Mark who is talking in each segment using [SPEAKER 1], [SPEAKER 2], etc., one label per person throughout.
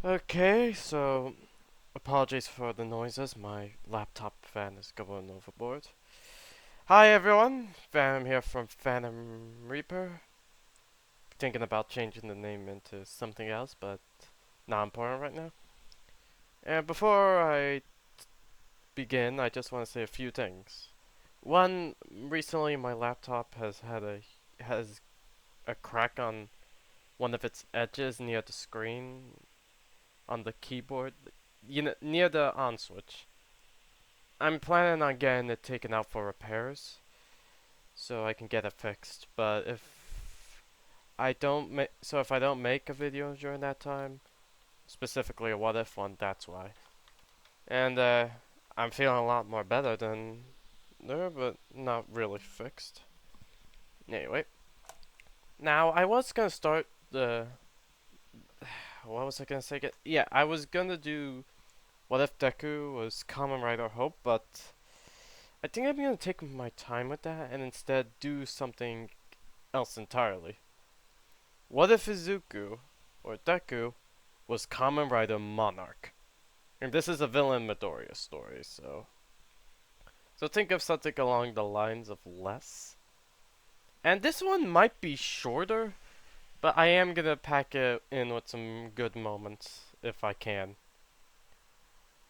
[SPEAKER 1] Okay, so apologies for the noises. My laptop fan is going overboard. Hi everyone, Phantom here from Phantom Reaper. Thinking about changing the name into something else, but not important right now. And before I begin, I just want to say a few things. One, recently my laptop has a crack on one of its edges near the screen on the keyboard, near the on switch. I'm planning on getting it taken out for repairs, so I can get it fixed. But if I don't make a video during that time, specifically a what if one, that's why. And I'm feeling a lot more better than there, but not really fixed. Anyway, now I was gonna start the. What was I gonna say? Yeah, I was gonna do what if Deku was Kamen Rider Hope, but I think I'm gonna take my time with that and instead do something else entirely. What if Izuku, or Deku, was Kamen Rider Monarch? And this is a villain Midoriya story, so think of something along the lines of less. And this one might be shorter, but I am gonna pack it in with some good moments if I can.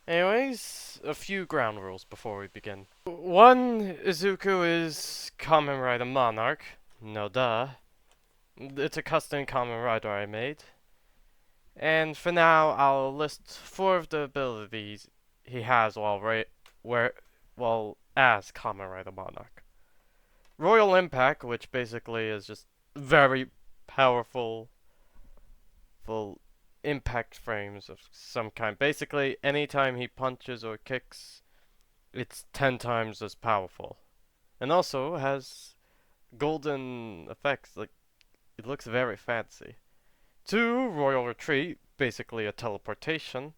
[SPEAKER 1] Anyways, a few ground rules before we begin. One, Izuku is Kamen Rider Monarch. No duh. It's a custom Kamen Rider I made. And for now, I'll list 4 of the abilities he has while as Kamen Rider Monarch. Royal Impact, which basically is just very powerful, full impact frames of some kind. Basically, anytime he punches or kicks, it's 10 times as powerful. And also has golden effects, like it looks very fancy. 2, Royal Retreat, basically a teleportation.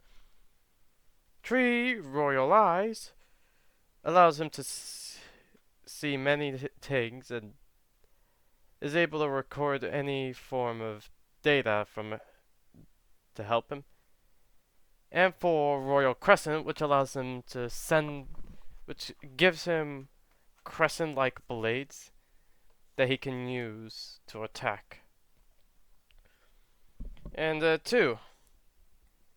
[SPEAKER 1] 3, Royal Eyes, allows him to see many things and is able to record any form of data to help him. And 4, Royal Crescent, which gives him crescent-like blades that he can use to attack. And 2,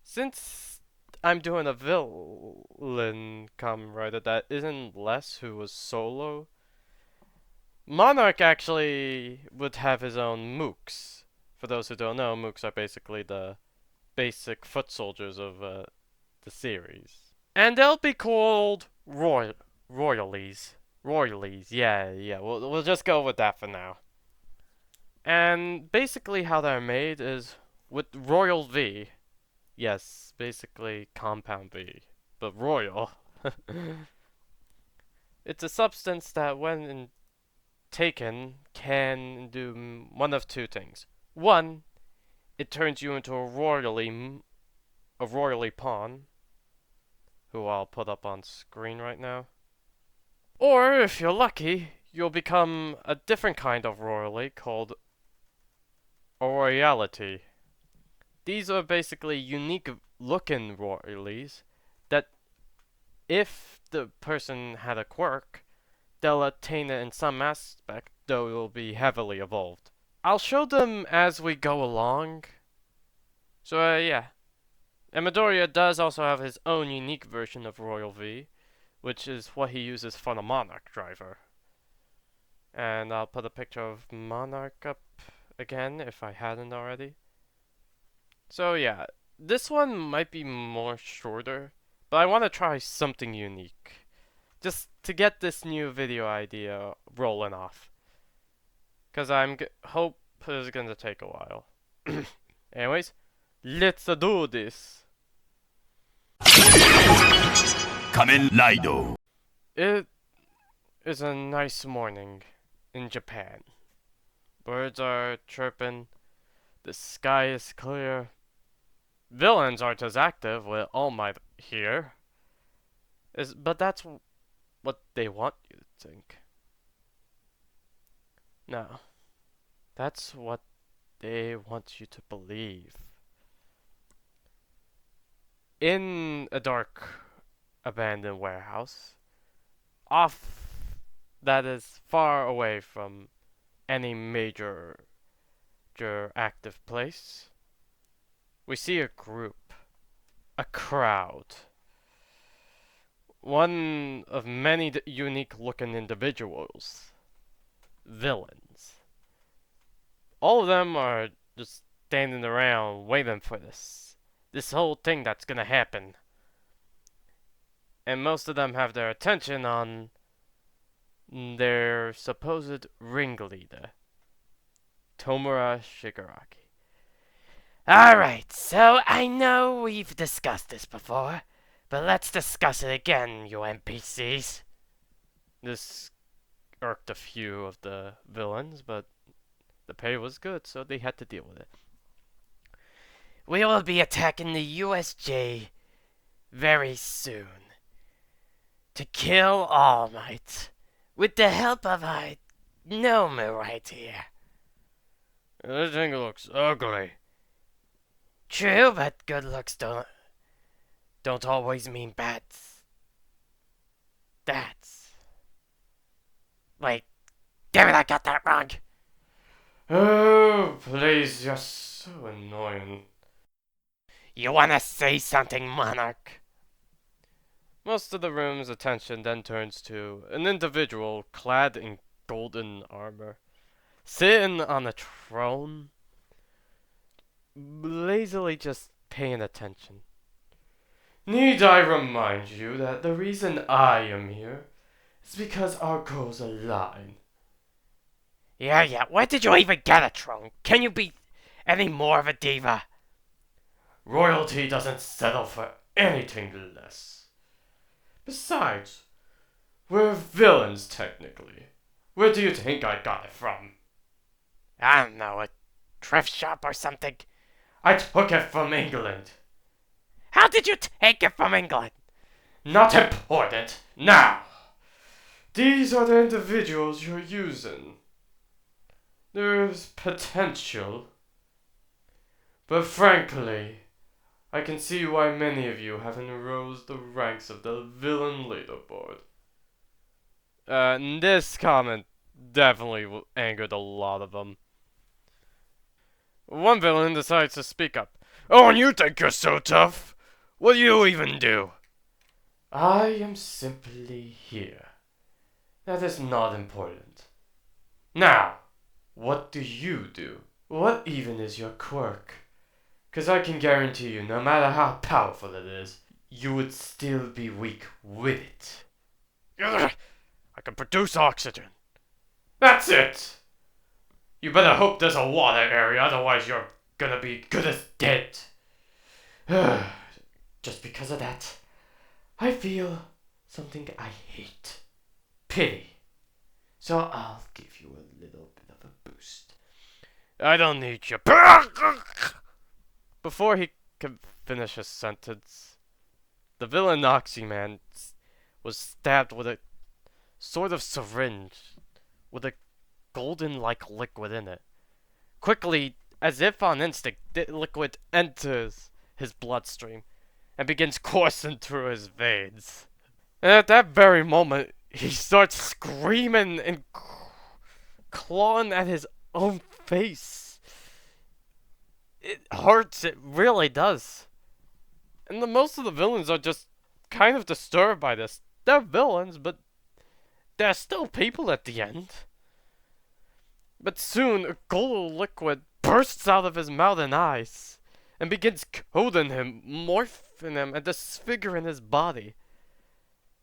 [SPEAKER 1] since I'm doing a villain Kamen Rider that isn't Les, who was solo, Monarch actually would have his own mooks. For those who don't know, mooks are basically the basic foot soldiers of the series. And they'll be called Royalies. Royalies, yeah, we'll just go with that for now. And basically how they're made is with Royal V. Yes, basically Compound V, but Royal. It's a substance that when taken can do one of 2 things. One, it turns you into a royally pawn, who I'll put up on screen right now. Or if you're lucky, you'll become a different kind of royally called a royalty. These are basically unique looking royalies that if the person had a quirk, they'll attain it in some aspect, though it will be heavily evolved. I'll show them as we go along. So yeah. And Midoriya does also have his own unique version of Royal V, which is what he uses for the Monarch driver. And I'll put a picture of Monarch up again if I hadn't already. So yeah, this one might be more shorter, but I want to try something unique. Just to get this new video idea rolling off. Because hope is going to take a while. Anyways, let's do this.
[SPEAKER 2] Kamen Rider.
[SPEAKER 1] It is a nice morning in Japan. Birds are chirping, the sky is clear. Villains aren't as active with All Might here. But that's what they want you to think. No, that's what they want you to believe. in a dark, abandoned warehouse, off that is far away from any major active place, we see a group, a crowd, one of many unique looking individuals, villains. All of them are just standing around waiting for this whole thing that's gonna happen. And most of them have their attention on their supposed ringleader, Tomura Shigaraki.
[SPEAKER 3] Alright, so I know we've discussed this before, but let's discuss it again, you NPCs.
[SPEAKER 1] This irked a few of the villains, but the pay was good, so they had to deal with it.
[SPEAKER 3] We will be attacking the USJ very soon. To kill All Might, with the help of our gnome right here.
[SPEAKER 1] This thing looks ugly.
[SPEAKER 3] True, but good looks don't always mean bad. That's... Wait, damn it, I got that wrong.
[SPEAKER 1] Oh, please, you're so annoying.
[SPEAKER 3] You wanna say something, Monarch?
[SPEAKER 1] Most of the room's attention then turns to an individual clad in golden armor, sitting on a throne, lazily just paying attention. Need I remind you that the reason I am here is because our goals align?
[SPEAKER 3] Yeah, where did you even get a throne? Can you be any more of a diva?
[SPEAKER 1] Royalty doesn't settle for anything less. Besides, we're villains technically. Where do you think I got it from?
[SPEAKER 3] I don't know, a thrift shop or something?
[SPEAKER 1] I took it from England.
[SPEAKER 3] How did you take it from England?
[SPEAKER 1] Not important. Now, these are the individuals you're using. There's potential. But frankly, I can see why many of you haven't rose the ranks of the villain leaderboard. This comment definitely angered a lot of them. One villain decides to speak up. Oh, and you think you're so tough? What do you even do? I am simply here. That is not important. Now, what do you do? What even is your quirk? 'Cause I can guarantee you, no matter how powerful it is, you would still be weak with it. Ugh, I can produce oxygen. That's it! You better hope there's a water area, otherwise you're gonna be good as dead. Just because of that, I feel something I hate. Pity. So I'll give you a little bit of a boost. I don't need your... Before he could finish his sentence, the villain Oxyman was stabbed with a sort of syringe with a golden-like liquid in it. Quickly, as if on instinct, the liquid enters his bloodstream and begins coursing through his veins. And at that very moment, he starts screaming and clawing at his own face. It hurts, it really does. And most of the villains are just kind of disturbed by this. They're villains, but they're still people at the end. But soon, a golden liquid bursts out of his mouth and eyes, and begins coating him, morphing him, and disfiguring his body.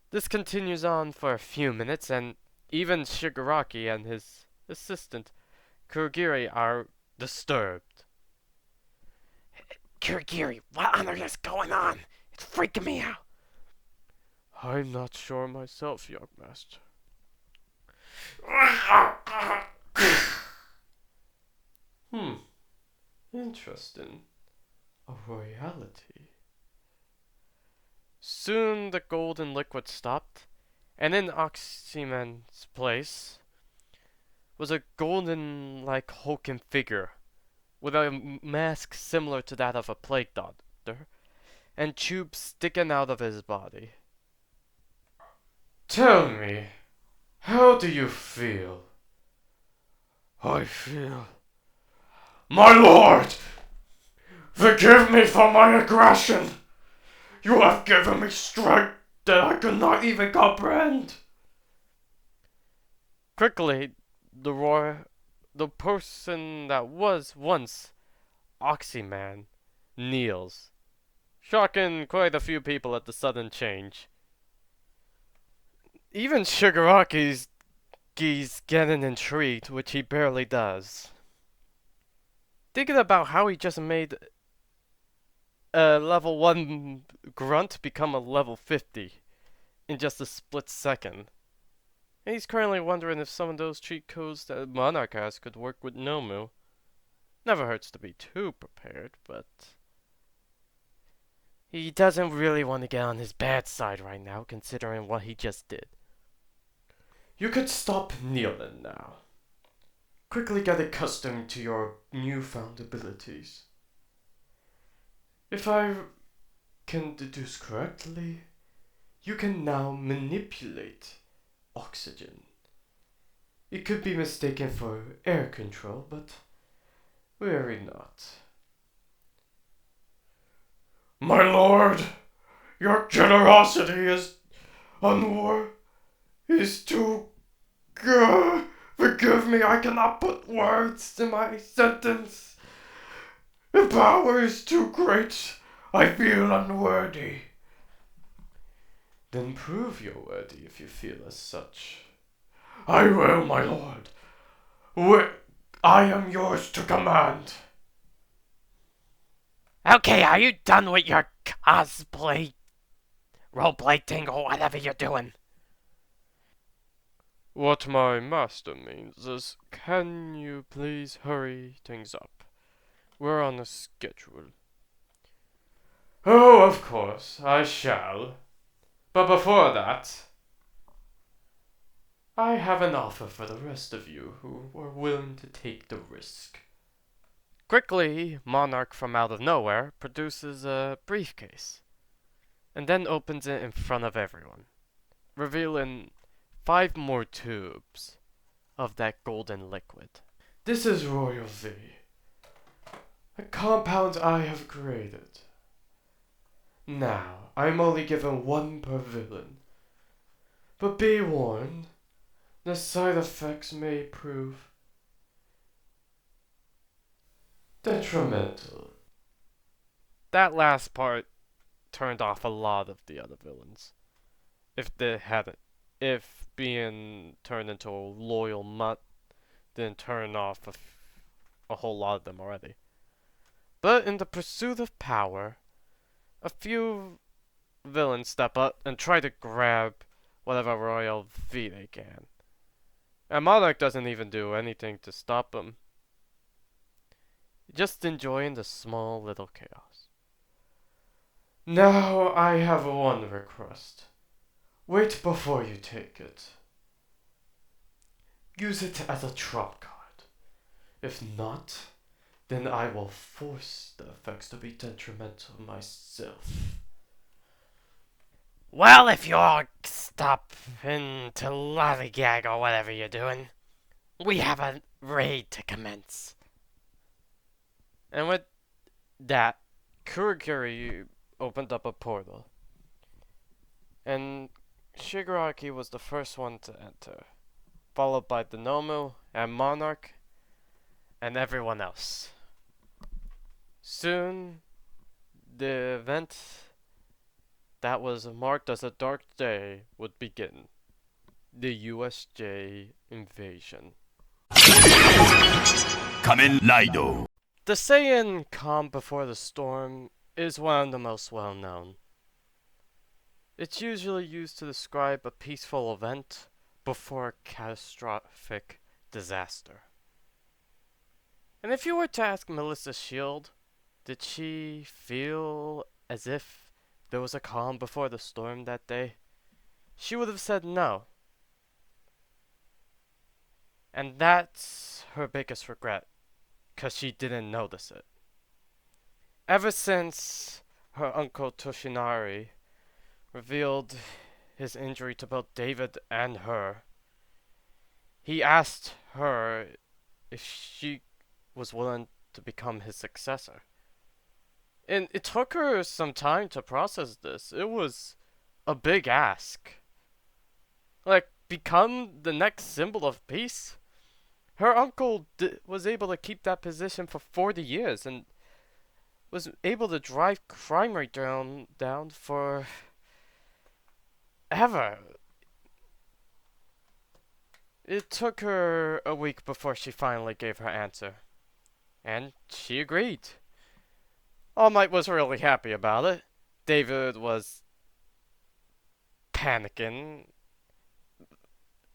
[SPEAKER 1] This continues on for a few minutes, and even Shigaraki and his assistant, Kurogiri, are disturbed.
[SPEAKER 3] Kurogiri, what on earth is going on? It's freaking me out.
[SPEAKER 1] I'm not sure myself, young master. Interesting. A royalty. Soon the golden liquid stopped, and in Oxyman's place was a golden-like hulking figure with a mask similar to that of a plague doctor, and tubes sticking out of his body. Tell me, how do you feel? I feel... My lord! Forgive me for my aggression! You have given me strength that I could not even comprehend! Quickly, the person that was once Oxyman kneels, shocking quite a few people at the sudden change. Even Shigaraki's getting intrigued, which he barely does. Thinking about how he just made a level 1 grunt become a level 50 in just a split second. And he's currently wondering if some of those cheat codes that Monarch has could work with Nomu. Never hurts to be too prepared, but he doesn't really want to get on his bad side right now, considering what he just did. You could stop kneeling now. Quickly get accustomed to your newfound abilities. If I can deduce correctly, you can now manipulate oxygen. It could be mistaken for air control, but worry not. My lord, your generosity is too good. Forgive me, I cannot put words to my sentence. The power is too great. I feel unworthy. Then prove you're worthy if you feel as such. I will, my lord. I am yours to command.
[SPEAKER 3] Okay, are you done with your cosplay, roleplay thing, or whatever you're doing?
[SPEAKER 1] What my master means is, can you please hurry things up? We're on a schedule. Oh, of course, I shall. But before that, I have an offer for the rest of you who are willing to take the risk. Quickly, Monarch from out of nowhere produces a briefcase, and then opens it in front of everyone, revealing 5 more tubes of that golden liquid. This is Royal V, a compound I have created. Now, I'm only given 1 per villain, but be warned, the side effects may prove detrimental. That last part turned off a lot of the other villains. If they hadn't. If being turned into a loyal mutt didn't turn off a whole lot of them already. But in the pursuit of power, a few villains step up and try to grab whatever Royal V they can. And Monarch doesn't even do anything to stop them. Just enjoying the small little chaos. Now I have one request. Wait before you take it. Use it as a trump card. If not, then I will force the effects to be detrimental myself.
[SPEAKER 3] Well, if you're stopping to lollygag or whatever you're doing, we have a raid to commence.
[SPEAKER 1] And with that, Kurigiri opened up a portal. And Shigaraki was the first one to enter, followed by the Nomu and Monarch and everyone else. Soon, the event that was marked as a dark day would begin. The USJ invasion.
[SPEAKER 2] Kamen Rider.
[SPEAKER 1] The saying calm before the storm is one of the most well known. It's usually used to describe a peaceful event before a catastrophic disaster. And if you were to ask Melissa Shield, did she feel as if there was a calm before the storm that day? She would have said no. And that's her biggest regret, 'cause she didn't notice it. Ever since her uncle Toshinari revealed his injury to both David and her. He asked her if she was willing to become his successor. And it took her some time to process this. It was a big ask. Like, become the next symbol of peace? Her uncle was able to keep that position for 40 years and was able to drive crime rate down for ever. It took her a week before she finally gave her answer. And she agreed. All Might was really happy about it. David was panicking,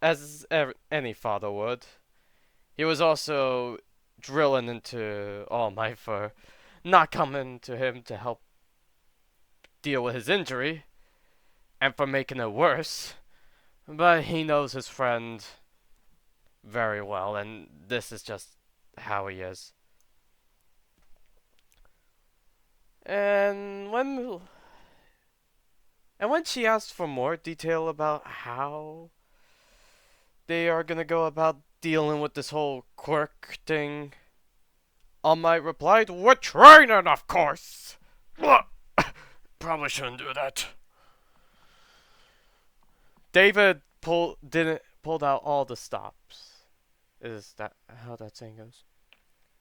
[SPEAKER 1] as any father would. He was also drilling into All Might for not coming to him to help deal with his injury, and for making it worse. But he knows his friend very well, and this is just how he is. And when she asked for more detail about how they are gonna go about dealing with this whole quirk thing, All Might replied, "We're training, of course." Probably shouldn't do that. David pulled out all the stops. Is that how that saying goes?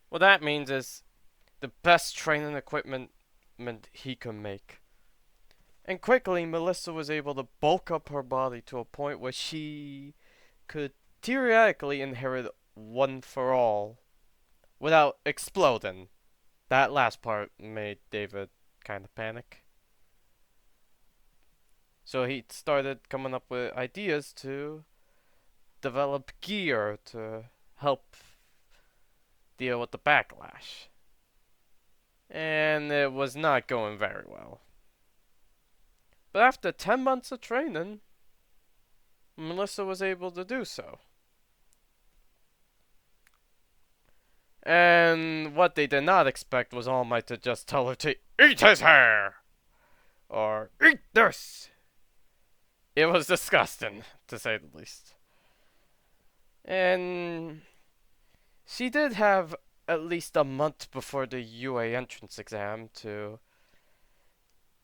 [SPEAKER 1] What that means is the best training equipment he could make. And quickly, Melissa was able to bulk up her body to a point where she could theoretically inherit One for All without exploding. That last part made David kind of panic. So he started coming up with ideas to develop gear to help deal with the backlash. And it was not going very well. But after 10 months of training, Melissa was able to do so. And what they did not expect was All Might to just tell her to eat his hair! Or eat this! It was disgusting, to say the least. And she did have at least a month before the UA entrance exam to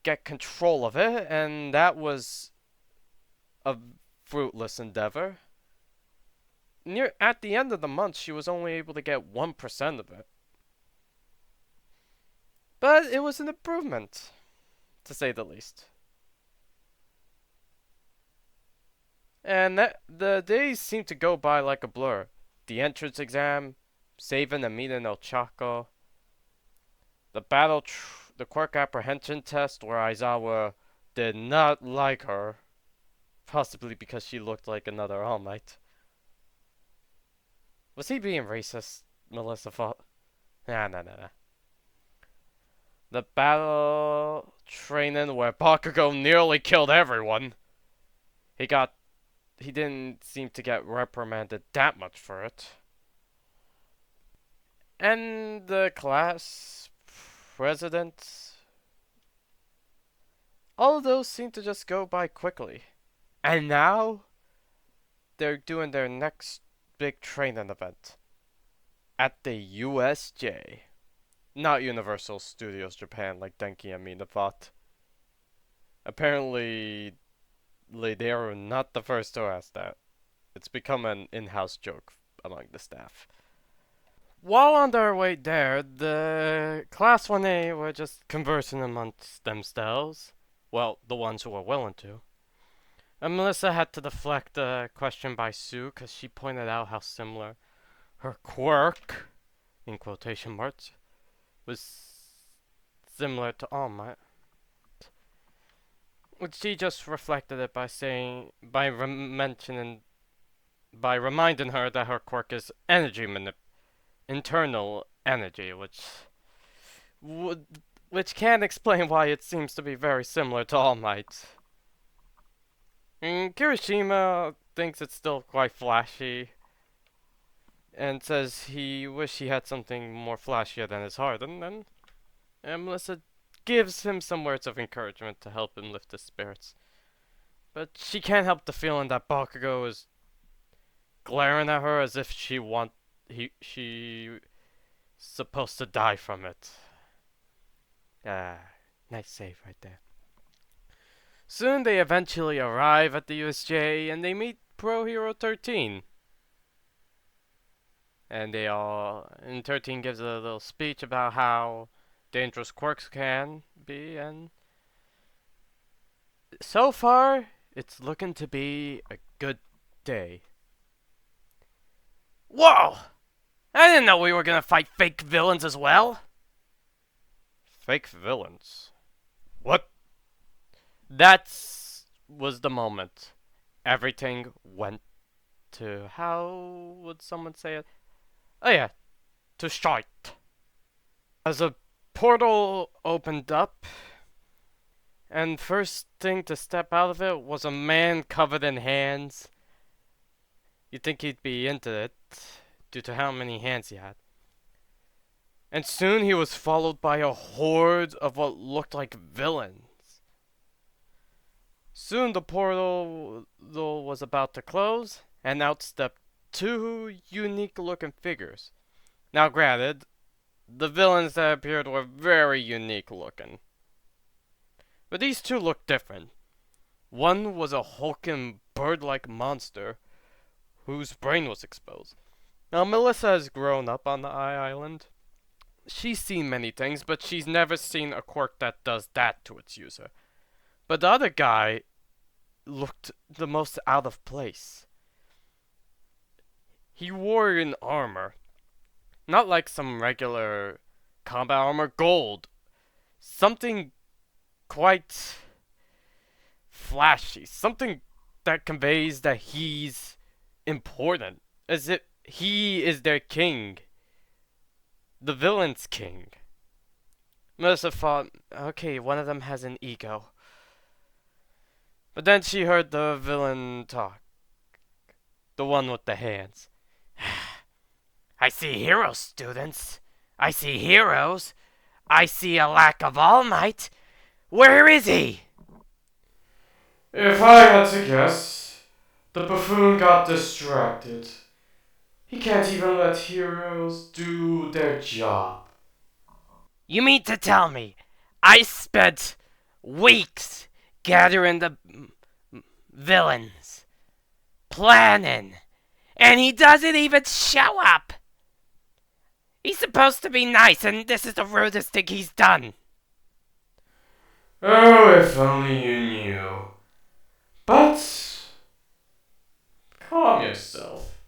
[SPEAKER 1] get control of it, and that was a fruitless endeavor. At the end of the month, she was only able to get 1% of it. But it was an improvement, to say the least. And the days seemed to go by like a blur. The entrance exam, saving and meeting El Chaco, the the quirk apprehension test where Aizawa did not like her, possibly because she looked like another All Might. Was he being racist? Melissa thought. Nah. The battle training where Bakugo nearly killed everyone. He didn't seem to get reprimanded that much for it. And the class president, all of those seem to just go by quickly. And now, they're doing their next big training event at the USJ. Not Universal Studios Japan like Denki and Mina thought. Apparently, they are not the first to ask that. It's become an in-house joke among the staff. While on their way there, the Class 1A were just conversing amongst themselves. Well, the ones who were willing to. And Melissa had to deflect a question by Sue because she pointed out how similar her quirk, in quotation marks, was similar to All Might. She just reflected it by reminding her that her quirk is internal energy, which can explain why it seems to be very similar to All Might. And Kirishima thinks it's still quite flashy, and says he wish he had something more flashier than his heart, and Melissa gives him some words of encouragement to help him lift his spirits. But she can't help the feeling that Bakugo is glaring at her as if she supposed to die from it. Ah, nice save right there. Soon they eventually arrive at the USJ and they meet Pro Hero 13. And and 13 gives a little speech about how dangerous quirks can be, and so far, it's looking to be a good day.
[SPEAKER 3] Whoa! I didn't know we were gonna fight fake villains as well.
[SPEAKER 1] Fake villains? What? That was the moment. Everything went to, how would someone say it? Oh yeah, to shite. As a portal opened up, and first thing to step out of it was a man covered in hands. You'd think he'd be into it, due to how many hands he had. And soon he was followed by a horde of what looked like villains. Soon the portal was about to close, and out stepped two unique looking figures. Now granted, the villains that appeared were very unique looking. But these two looked different. One was a hulking bird-like monster whose brain was exposed. Now Melissa has grown up on the Island. She's seen many things, but she's never seen a quirk that does that to its user. But the other guy looked the most out of place. He wore an armor. Not like some regular combat armor, gold. Something quite flashy. Something that conveys that he's important. As if he is their king. The villain's king. Melissa thought, okay, one of them has an ego. But then she heard the villain talk. The one with the hands.
[SPEAKER 3] I see heroes, students. I see heroes. I see a lack of All Might. Where is he?
[SPEAKER 1] If I had to guess, the buffoon got distracted. He can't even let heroes do their job.
[SPEAKER 3] You mean to tell me I spent weeks gathering the villains, planning, and he doesn't even show up? He's supposed to be nice, and this is the rudest thing he's done.
[SPEAKER 1] Oh, if only you knew. But calm yourself.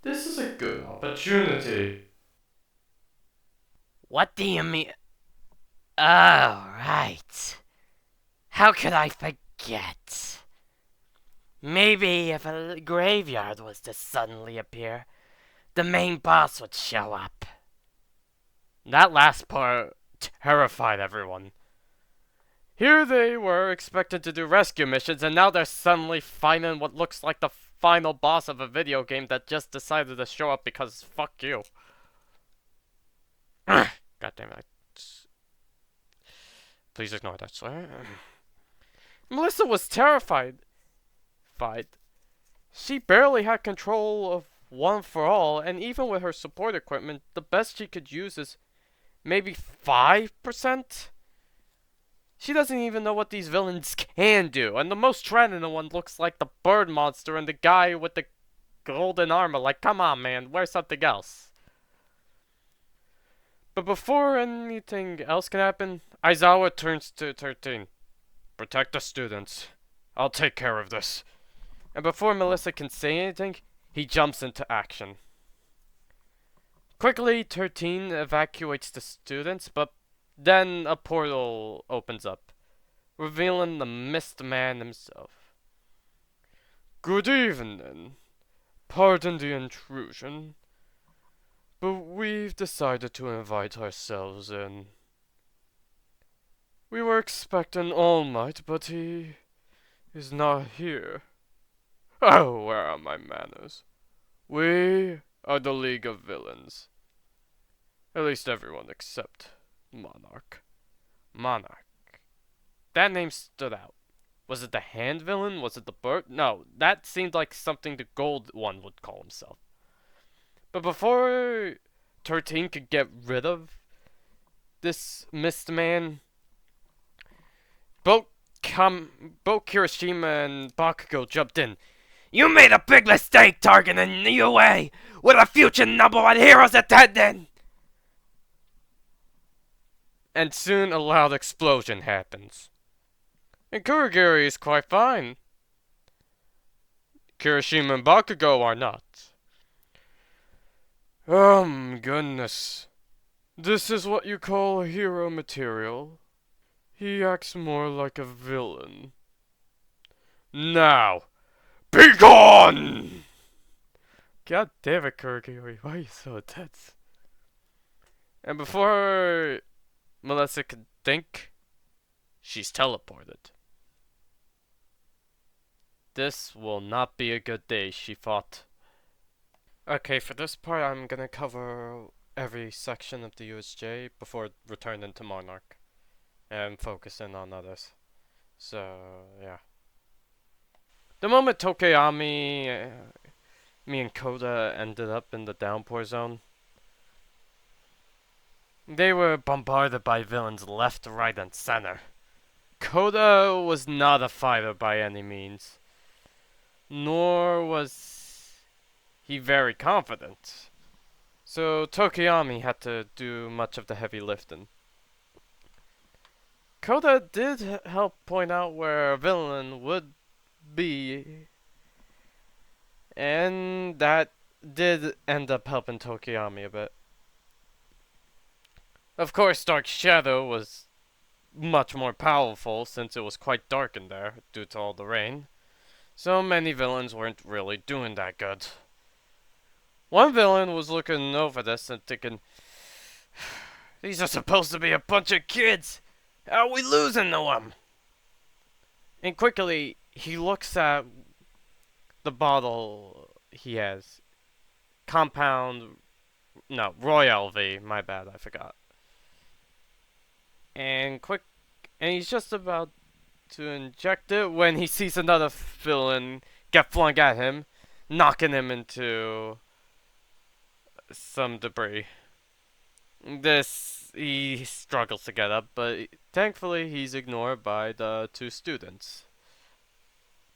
[SPEAKER 1] This is a good opportunity.
[SPEAKER 3] What do you mean? Oh, right. How could I forget? Maybe if a graveyard was to suddenly appear, the main boss would show up.
[SPEAKER 1] That last part terrified everyone. Here they were expected to do rescue missions, and now they're suddenly fighting what looks like the final boss of a video game that just decided to show up because fuck you. God damn it. Please ignore that swear. Melissa was terrified. She barely had control of One for All, and even with her support equipment, the best she could use is maybe 5%? She doesn't even know what these villains can do, and the most threatening one looks like the bird monster and the guy with the golden armor. Like, come on, man, wear something else. But before anything else can happen, Aizawa turns to 13. Protect the students. I'll take care of this. And before Melissa can say anything, he jumps into action. Quickly, 13 evacuates the students, but then a portal opens up, revealing the Mist Man himself. Good evening. Pardon the intrusion, but we've decided to invite ourselves in. We were expecting All Might, but he is not here. Oh, where are my manners? We are the League of Villains. At least everyone except Monarch. Monarch. That name stood out. Was it the hand villain? Was it the bird? No, that seemed like something the gold one would call himself. But before 13 could get rid of this mist man, both both Kirishima and Bakugo jumped in.
[SPEAKER 3] You made a big mistake targeting the UA with a future #1 heroes attendant!
[SPEAKER 1] And soon a loud explosion happens. And Kurogiri is quite fine. Kirishima and Bakugo are not. Goodness. This is what you call hero material? He acts more like a villain. Now, be gone! God damn it, Kurogiri, why are you so intense? And before Melissa could think, she's teleported. This will not be a good day, she thought. Okay, for this part I'm gonna cover every section of the USJ before returning to Monarch and focusing on others. So, yeah. The moment Tokeyami, me and Koda ended up in the downpour zone, they were bombarded by villains left, right, and center. Koda was not a fighter by any means, nor was he very confident. So Tokiyami had to do much of the heavy lifting. Koda did help point out where a villain would be, and that did end up helping Tokiyami a bit. Of course, Dark Shadow was much more powerful since it was quite dark in there due to all the rain. So many villains weren't really doing that good. One villain was looking over this and thinking, these are supposed to be a bunch of kids. How are we losing to them? And quickly, he looks at the bottle he has. Royal V, my bad, I forgot. And he's just about to inject it when he sees another villain get flung at him, knocking him into some debris. He struggles to get up, but thankfully he's ignored by the two students.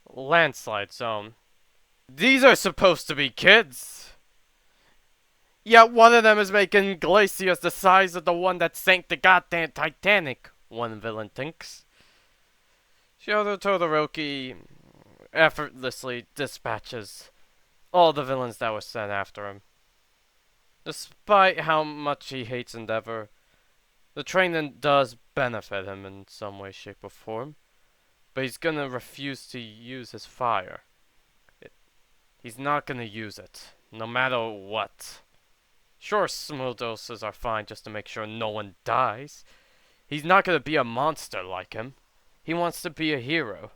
[SPEAKER 1] Landslide zone. These are supposed to be kids. Yet one of them is making glaciers the size of the one that sank the goddamn Titanic, one villain thinks. Shoto Todoroki effortlessly dispatches all the villains that were sent after him. Despite how much he hates Endeavor, the training does benefit him in some way, shape, or form, but he's gonna refuse to use his fire. He's not gonna use it, no matter what. Sure, small doses are fine just to make sure no one dies. He's not gonna be a monster like him. He wants to be a hero.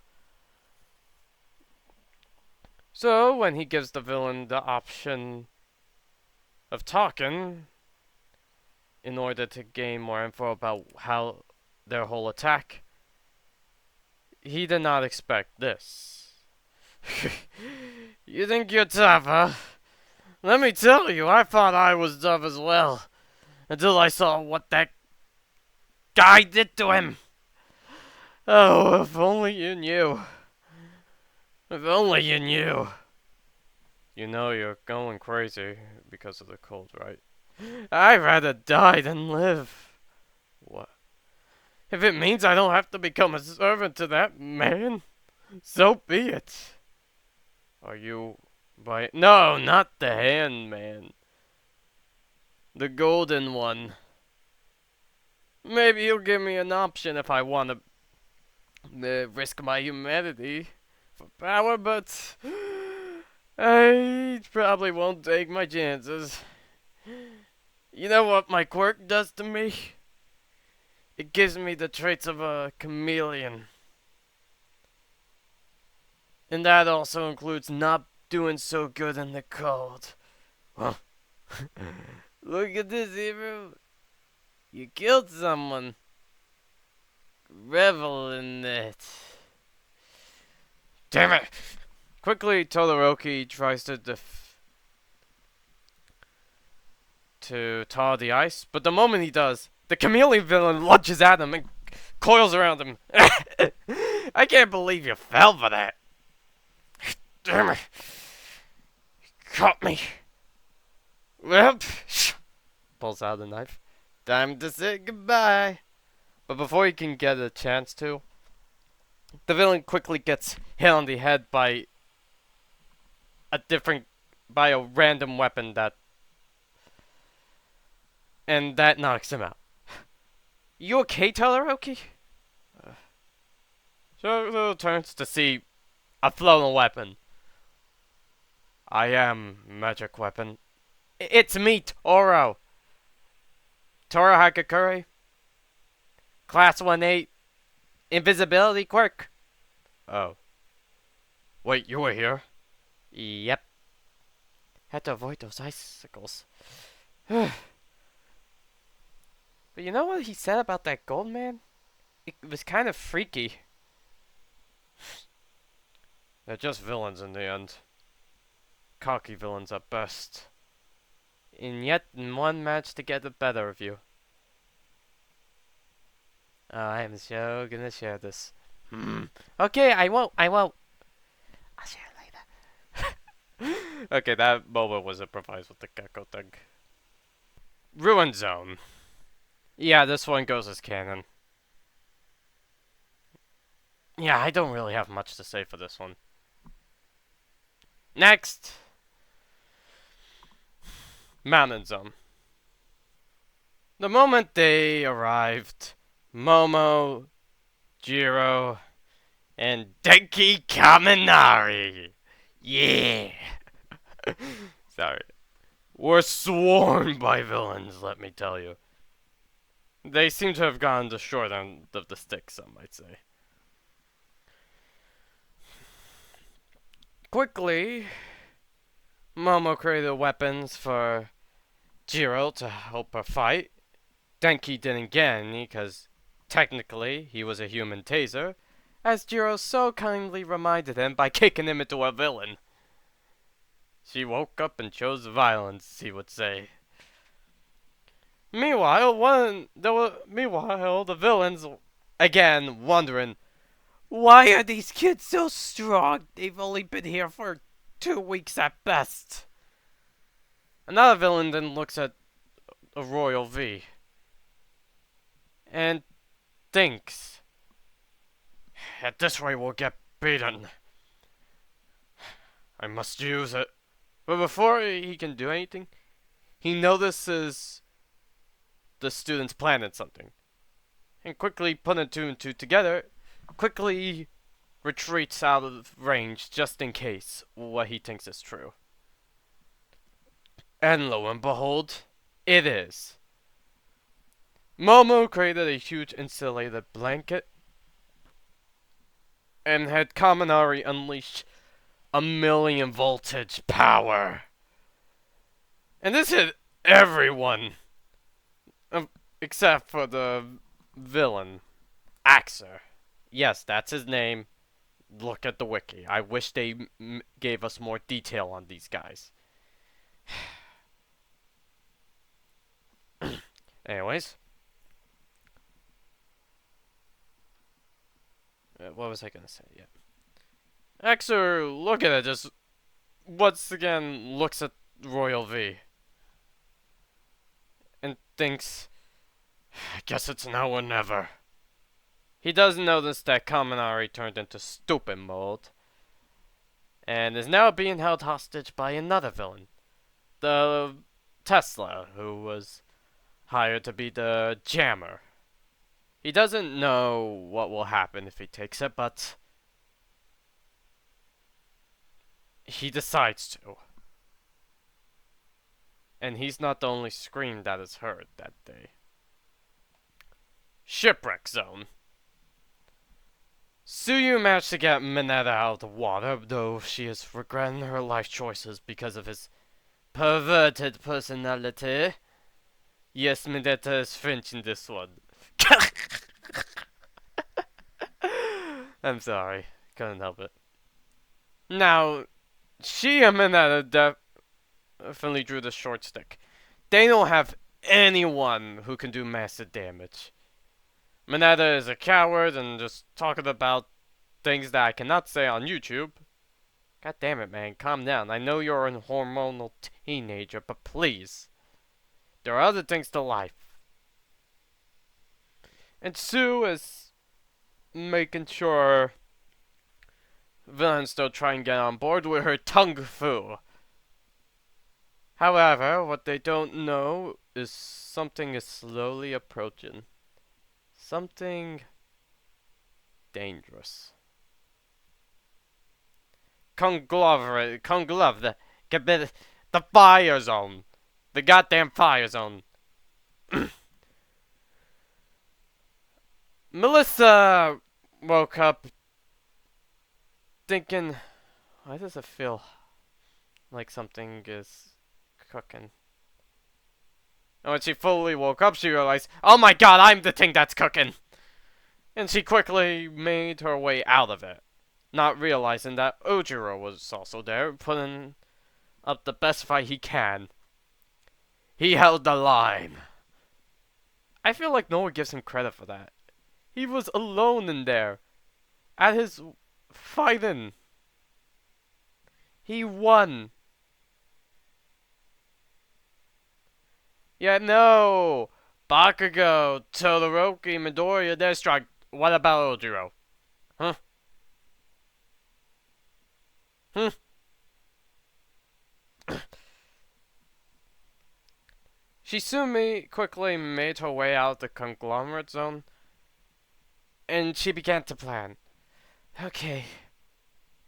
[SPEAKER 1] So, when he gives the villain the option of talking, in order to gain more info about how their whole attack, he did not expect this. You think you're tough, huh? Let me tell you, I thought I was tough as well, until I saw what that guy did to him. Oh, if only you knew. If only you knew. You know you're going crazy because of the cold, right? I'd rather die than live. What? If it means I don't have to become a servant to that man, so be it. Are you by... No, not the hand man. The golden one. Maybe you'll give me an option if I want to risk my humanity for power, but I probably won't take my chances. You know what my quirk does to me? It gives me the traits of a chameleon. And that also includes not doing so good in the cold. Huh? Look at this, hero. You killed someone.
[SPEAKER 3] revel in it.
[SPEAKER 1] Damn it! Quickly, Todoroki tries to tar the ice, but the moment he does, the chameleon villain lunges at him and coils around him. I can't believe you fell for that. Damn it! Caught me. Well, pulls out the knife. Time to say goodbye. But before he can get a chance to, the villain quickly gets hit on the head by a random weapon that knocks him out. You okay, Todoroki? Shoujo turns to see a floating weapon. I am magic weapon. It's me, Toro. Toro Hakakure. Class 1-8. Invisibility quirk. Oh. Wait, you were here? Yep. Had to avoid those icicles. But you know what he said about that gold man? It was kind of freaky. They're just villains in the end. Cocky villains at best. And yet, one managed to get the better of you. Oh, I am so gonna share this. Okay, I won't. I'll share it later. Okay, that moment was improvised with the gecko thing. Ruin Zone. Yeah, this one goes as canon. Yeah, I don't really have much to say for this one. Next! Mountain Zone. The moment they arrived, Momo, Jiro, and Denki Kaminari, yeah, sorry, were swarmed by villains, let me tell you. They seem to have gone the short end of the stick, some might say. Quickly, Momo created weapons for Jiro to help her fight. Denki didn't get any because technically he was a human taser, as Jiro so kindly reminded him by kicking him into a villain. She woke up and chose violence, he would say. Meanwhile, the villains, again, wondering, why are these kids so strong? They've only been here for 2 weeks at best. Another villain then looks at a Royal V and thinks, at this rate we'll get beaten. I must use it. But before he can do anything, he notices the students planted something. And quickly putting two and two together, quickly retreats out of range just in case what he thinks is true. And lo and behold, it is. Momo created a huge insulated blanket and had Kaminari unleash 1,000,000 voltage power. And this hit everyone. Except for the villain, Axer. Yes, that's his name. Look at the wiki. I wish they gave us more detail on these guys. Anyways. What was I gonna say? Yeah. Axer, look at it, just once again looks at Royal V. And thinks, I guess it's now or never. He does notice that Kaminari turned into stupid mode. And is now being held hostage by another villain. The Tesla, who was hired to be the jammer. He doesn't know what will happen if he takes it, but he decides to. And he's not the only scream that is heard that day. Shipwreck Zone. Suyu managed to get Mineta out of the water, though she is regretting her life choices because of his perverted personality. Yes, Mineta is French in this one. I'm sorry. Couldn't help it. Now, she and Mineta definitely drew the short stick. They don't have anyone who can do massive damage. Mineta is a coward and just talking about things that I cannot say on YouTube. God damn it, man. Calm down. I know you're a hormonal teenager, but please. There are other things to life. And Sue is making sure villains don't try and get on board with her tongue fu. However, what they don't know is something is slowly approaching. Something dangerous. The fire zone. The goddamn fire zone. Melissa woke up thinking, why does it feel like something is cooking? And when she fully woke up, she realized, oh my god, I'm the thing that's cooking! And she quickly made her way out of it, not realizing that Ojiro was also there, putting up the best fight he can. He held the line. I feel like no one gives him credit for that. He was alone in there, at his fighting. He won. Yeah, no! Bakugo, Todoroki, Midoriya, they're strong. What about Ojiro? Huh? Shizumi quickly made her way out of the conglomerate zone, and she began to plan. Okay,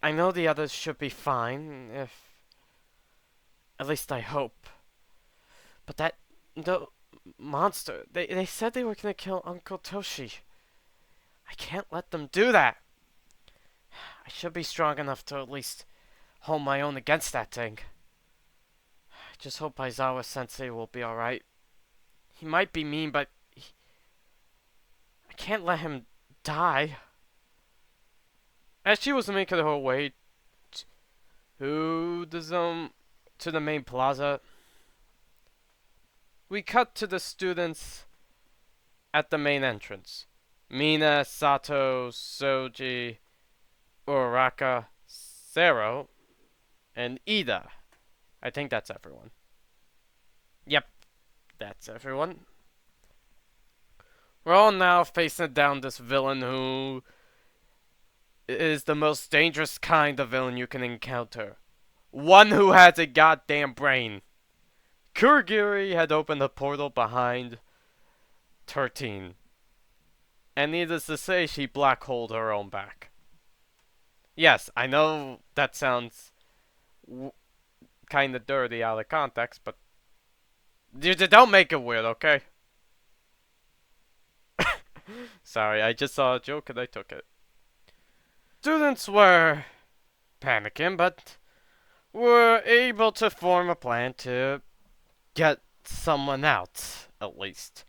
[SPEAKER 1] I know the others should be fine, if... At least I hope. But the monster, they said they were gonna kill Uncle Toshi. I can't let them do that. I should be strong enough to at least hold my own against that thing. I just hope Aizawa-sensei will be alright. He might be mean, but I can't let him die. As she was making her way to the zone, to the main plaza, we cut to the students at the main entrance. Mina, Sato, Soji, Uraraka, Sero, and Ida. I think that's everyone. Yep, that's everyone. We're all now facing down this villain who is the most dangerous kind of villain you can encounter. One who has a goddamn brain. Kurogiri had opened a portal behind 13. And needless to say, she black-holed her own back. Yes, I know that sounds kind of dirty out of context, but don't make it weird, okay? Sorry, I just saw a joke and I took it. Students were panicking, but were able to form a plan to get someone out, at least.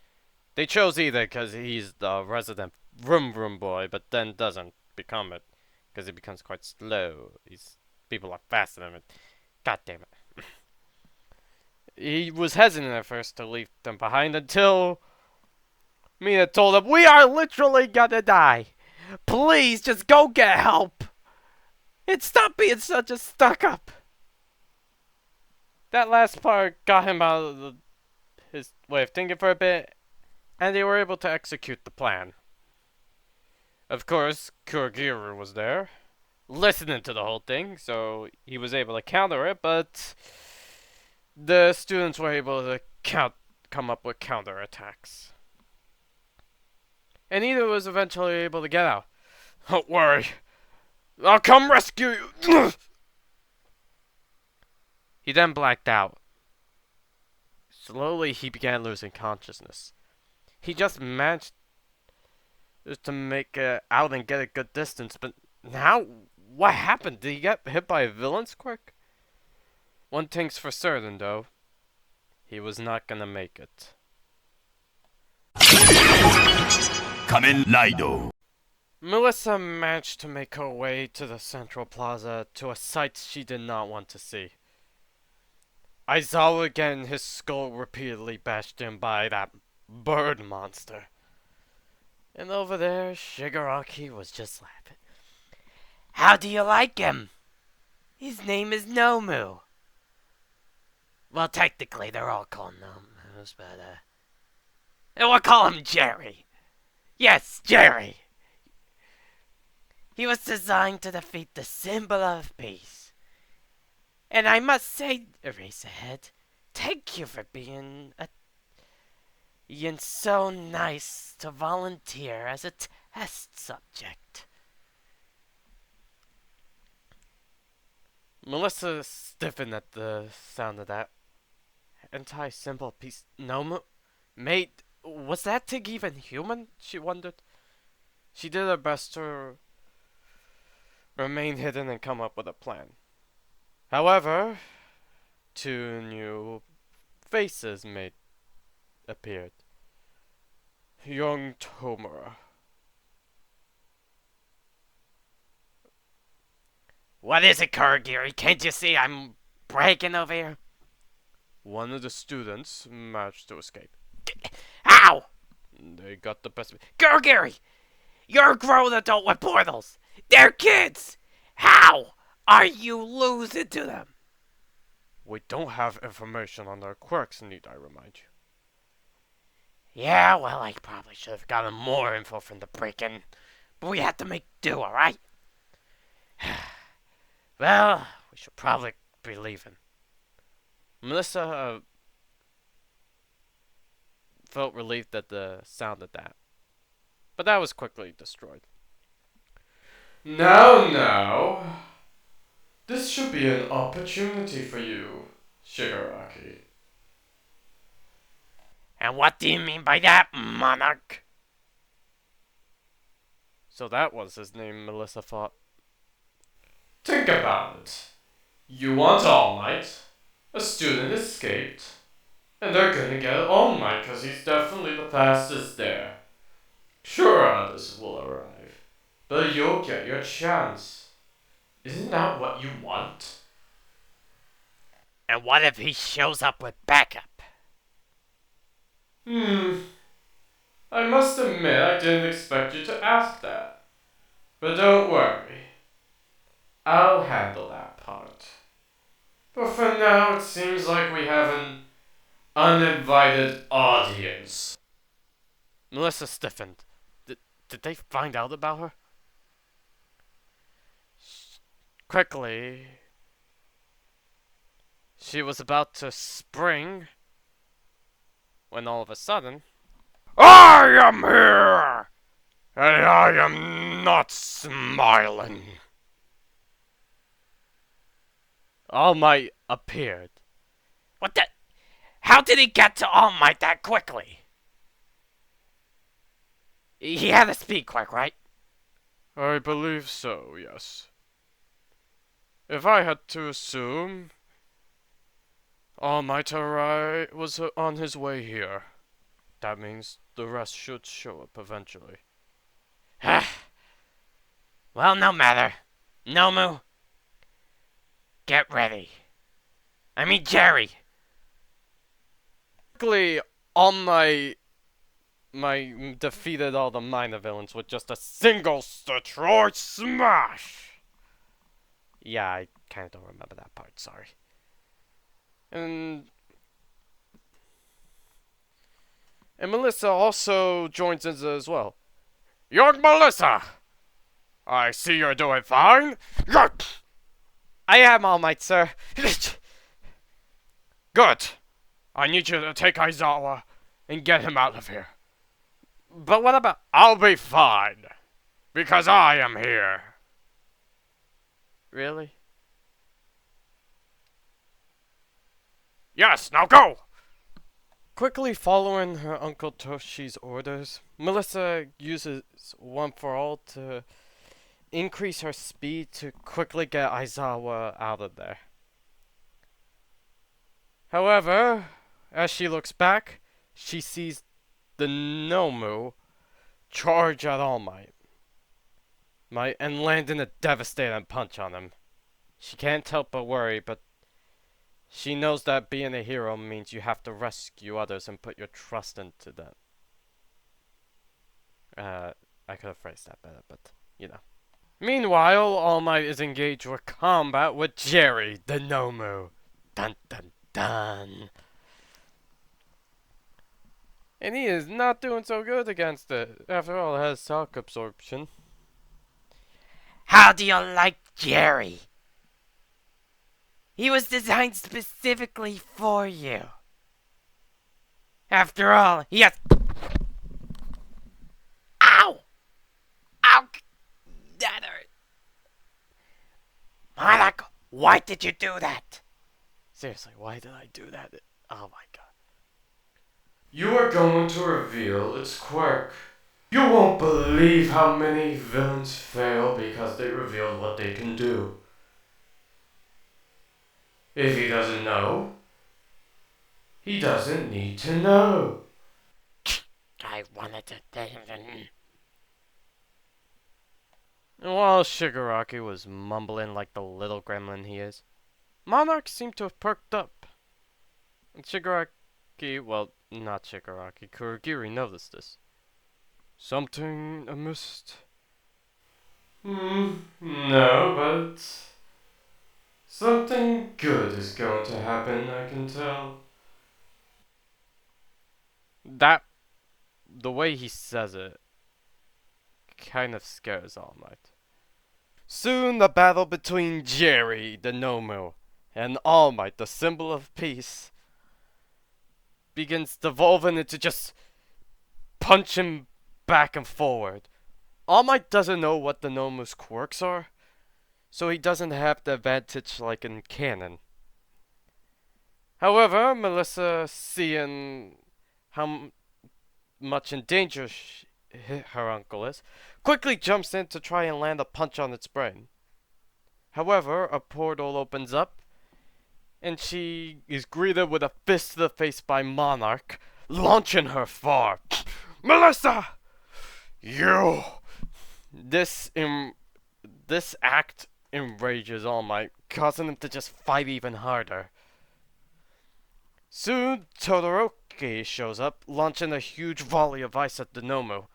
[SPEAKER 1] They chose Ida because he's the resident vroom boy, but then doesn't become it because he becomes quite slow. People are faster than him. God damn it. He was hesitant at first to leave them behind until Mina told him, we are literally gonna die. Please just go get help. And stop being such a stuck-up. That last part got him out of his way of thinking for a bit, and they were able to execute the plan. Of course, Kurogiri was there, listening to the whole thing, so he was able to counter it, but the students were able to come up with counterattacks. And Ida was eventually able to get out. Don't worry, I'll come rescue you. He then blacked out. Slowly, he began losing consciousness. He just managed to make it out and get a good distance, but now, what happened? Did he get hit by villains quick? One thing's for certain, though. He was not gonna make it.
[SPEAKER 2] Kamen Rider.
[SPEAKER 1] Melissa managed to make her way to the Central Plaza to a sight she did not want to see. Aizawa getting his skull repeatedly bashed in by that bird monster. And over there, Shigaraki was just laughing.
[SPEAKER 3] How do you like him? His name is Nomu. Well, technically, they're all called Nomus, but, and we'll call him Jerry. Yes, Jerry. He was designed to defeat the symbol of peace. And I must say, Eraserhead, thank you for being so nice to volunteer as a test subject.
[SPEAKER 1] Melissa stiffened at the sound of that. Anti-symbol piece. No, mate, was that thing even human? She wondered. She did her best to remain hidden and come up with a plan. However, two new faces appeared. Young Tomura.
[SPEAKER 3] What is it, Kurogiri? Can't you see I'm breaking over here?
[SPEAKER 1] One of the students managed to escape.
[SPEAKER 3] Ow!
[SPEAKER 1] They got the best of it.
[SPEAKER 3] Kurogiri! You're a grown adult with portals! They're kids! How are you losing to them?
[SPEAKER 1] We don't have information on their quirks, need I remind you.
[SPEAKER 3] Yeah, well, I probably should have gotten more info from the break-in. But we had to make do, alright? Well, we should probably be leaving.
[SPEAKER 1] Melissa felt relieved at the sound of that. But that was quickly destroyed. Now. This should be an opportunity for you, Shigaraki.
[SPEAKER 3] And what do you mean by that, Monarch?
[SPEAKER 1] So that was his name, Melissa thought. Think about it. You want All Might. A student escaped. And they're gonna get All Might because he's definitely the fastest there. Sure, others will arrive. But you'll get your chance. Isn't that what you want?
[SPEAKER 3] And what if he shows up with backup?
[SPEAKER 1] I must admit I didn't expect you to ask that. But don't worry. I'll handle that part. But for now, it seems like we have an uninvited audience. Melissa stiffened. Did they find out about her? Quickly, she was about to spring when all of a sudden, I am here! And I am not smiling. All Might appeared.
[SPEAKER 3] What the? How did he get to All Might that quickly? He had to speak quick, right?
[SPEAKER 1] I believe so, yes. If I had to assume, All Might was on his way here. That means the rest should show up eventually.
[SPEAKER 3] Well, no matter. Nomu, get ready. I mean, Jerry.
[SPEAKER 1] Luckily, all my defeated all the minor villains with just a single Detroit smash. Yeah, I kind of don't remember that part. Sorry. And Melissa also joins in as well. Young Melissa, I see you're doing fine. I am All Might, sir. Good. I need you to take Aizawa and get him out of here. But what about... I'll be fine. Because I am here. Really? Yes, now go! Quickly following her Uncle Toshi's orders, Melissa uses One for All to increase her speed to quickly get Aizawa out of there. However, as she looks back, she sees the Nomu charge at All Might. and land in a devastating punch on him. She can't help but worry, but she knows that being a hero means you have to rescue others and put your trust into them. I could have phrased that better, but you know. Meanwhile, All Might is engaged with combat with Jerry, the Nomu. Dun dun dun. And he is not doing so good against it. After all, it has shock absorption.
[SPEAKER 3] How do you like Jerry? He was designed specifically for you. After all, he has... Ow! Ow! That hurt. Monarch, why did you do that?
[SPEAKER 1] Seriously, why did I do that? Oh my god. You are going to reveal its quirk. You won't believe how many villains fail because they revealed what they can do. If he doesn't know, he doesn't need to know.
[SPEAKER 3] I wanted to tell him.
[SPEAKER 1] And while Shigaraki was mumbling like the little gremlin he is, Monarch seemed to have perked up. And Shigaraki, well, not Shigaraki, Kurogiri noticed this. Something amiss? No, but something good is going to happen, I can tell. The way he says it, kind of scares All Might. Soon the battle between Jerry, the Nomu, and All Might, the symbol of peace, begins devolving into just punching back and forward. All Might doesn't know what the Nomu's quirks are, so he doesn't have the advantage like in canon. However, Melissa, seeing how much in danger her uncle is, quickly jumps in to try and land a punch on its brain. However, a portal opens up, and she is greeted with a fist to the face by Monarch, launching her far. Melissa! You! This act enrages All Might, causing him to just fight even harder. Soon, Todoroki shows up, launching a huge volley of ice at the Nomu.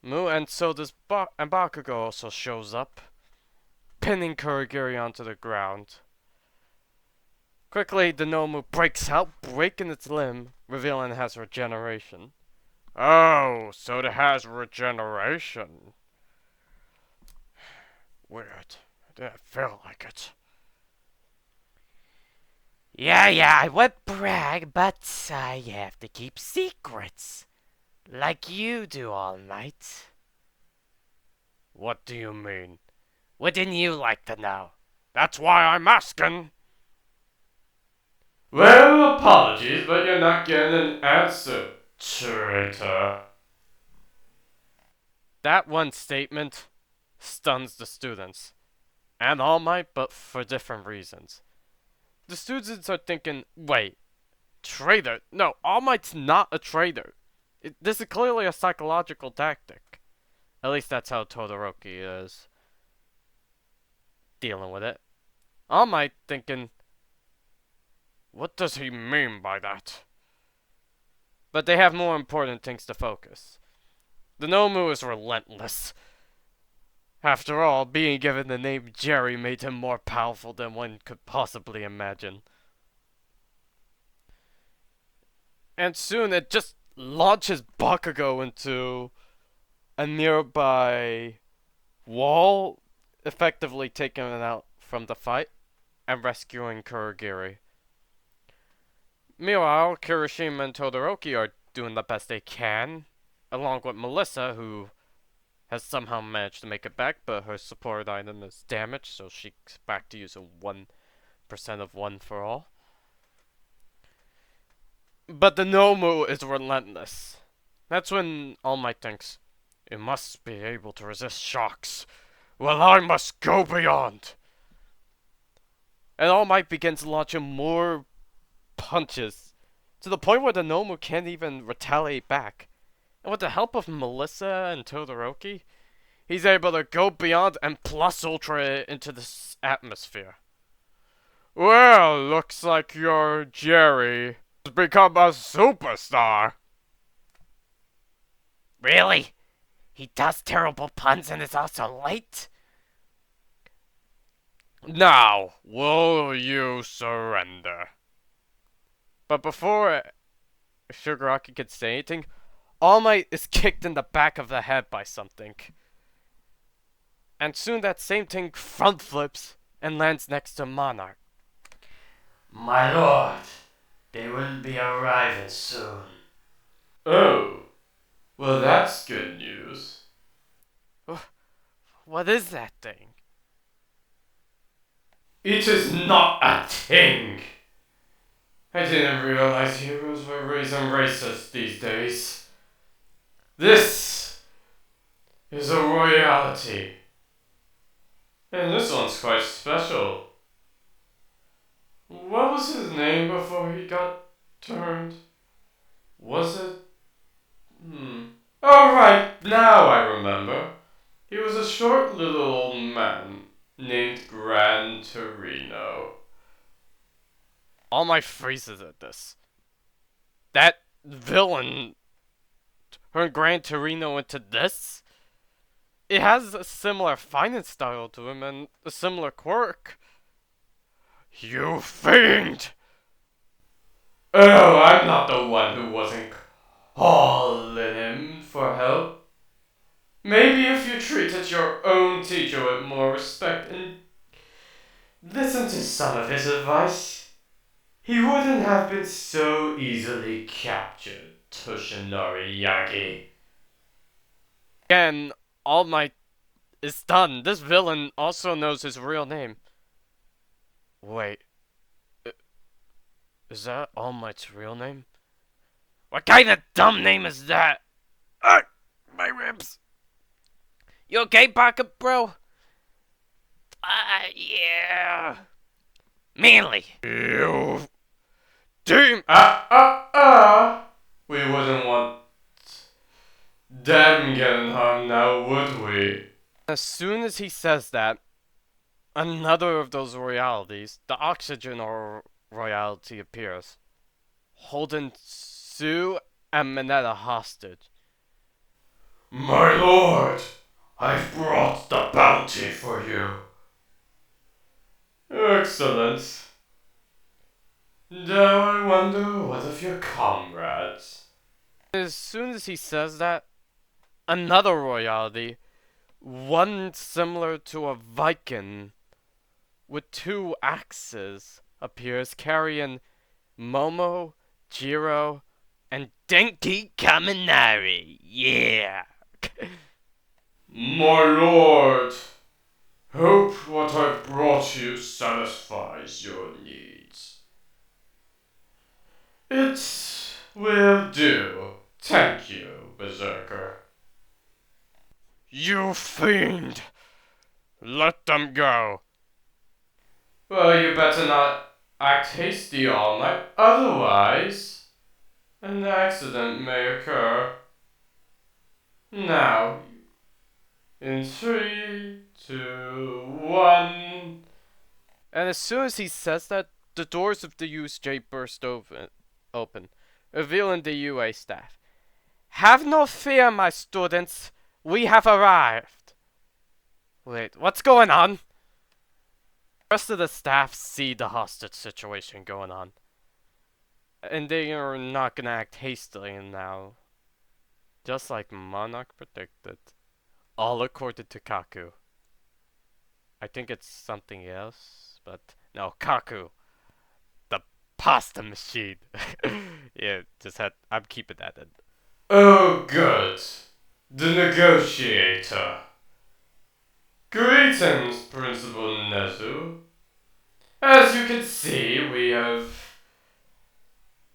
[SPEAKER 1] And so does and Bakugo also shows up, pinning Kurogiri onto the ground. Quickly, the Nomu breaks out, breaking its limb, revealing it has regeneration. Oh, so it has regeneration. Weird. I didn't feel like it.
[SPEAKER 3] Yeah, I would brag, but I have to keep secrets. Like you do, All Might.
[SPEAKER 1] What do you mean?
[SPEAKER 3] Wouldn't you like to know?
[SPEAKER 1] That's why I'm asking. Well, apologies, but you're not getting an answer, traitor. That one statement stuns the students. And All Might, but for different reasons. The students are thinking, wait, traitor? No, All Might's not a traitor. This is clearly a psychological tactic. At least that's how Todoroki is dealing with it. All Might thinking, what does he mean by that? But they have more important things to focus. The Nomu is relentless. After all, being given the name Jerry made him more powerful than one could possibly imagine. And soon it just launches Bakugo into a nearby wall, effectively taking it out from the fight and rescuing Kurogiri. Meanwhile, Kirishima and Todoroki are doing the best they can, along with Melissa, who has somehow managed to make it back, but her support item is damaged, so she's back to using 1% of One for All. But the Nomu is relentless. That's when All Might thinks, it must be able to resist shocks. Well, I must go beyond. And All Might begins launching more punches, to the point where the Nomu can't even retaliate back. And with the help of Melissa and Todoroki, he's able to go beyond and plus ultra it into the atmosphere. Well, looks like your Jerry has become a superstar.
[SPEAKER 3] Really? He does terrible puns and is also late?
[SPEAKER 1] Now, will you surrender? But before Shigaraki could say anything, All Might is kicked in the back of the head by something. And soon that same thing front flips and lands next to Monarch.
[SPEAKER 3] My lord, they will be arriving soon.
[SPEAKER 1] Oh, well that's good news. What is that thing? It is not a thing! I didn't realize heroes were raising racists these days. This is a royalty. And this one's quite special. What was his name before he got turned? Was it? Oh right, now I remember. He was a short little old man named Gran Torino. All my phrases at this. That villain turned Gran Torino into this? It has a similar fighting style to him and a similar quirk. You fiend! Oh, I'm not the one who wasn't calling him for help. Maybe if you treated your own teacher with more respect and listened to some of his advice, he wouldn't have been so easily captured, Toshinori Yagi. Again, All Might is done. This villain also knows his real name. Wait. Is that All Might's real name?
[SPEAKER 3] What kind of dumb name is that? My ribs. You okay, Pocket Bro? Yeah. Manly.
[SPEAKER 1] You demon! We wouldn't want them getting harmed now, would we? As soon as he says that, another of those royalities, the oxygen or royalty, appears, holding Sue and Mineta hostage. My lord, I've brought the bounty for you. Excellent. Now I wonder what of your comrades. As soon as he says that, another royalty, one similar to a Viking, with two axes, appears carrying Momo, Jiro, and Denki Kaminari. Yeah! My lord, hope what I've brought you satisfies your needs. It will do. Thank you, Berserker. You fiend! Let them go. Well, you better not act hasty, All Might. Otherwise, an accident may occur. Now, in 3, 2, 1. And as soon as he says that, the doors of the USJ burst open, revealing the UA staff. Have no fear, my students. We have arrived. Wait, what's going on? The rest of the staff see the hostage situation going on. And they are not gonna act hastily now. Just like Monarch predicted. All according to Kaku. I think it's something else, but no, Kaku. The pasta machine. Yeah, I'm keeping that in. Oh, good. The negotiator. Greetings, Principal Nezu. As you can see, we have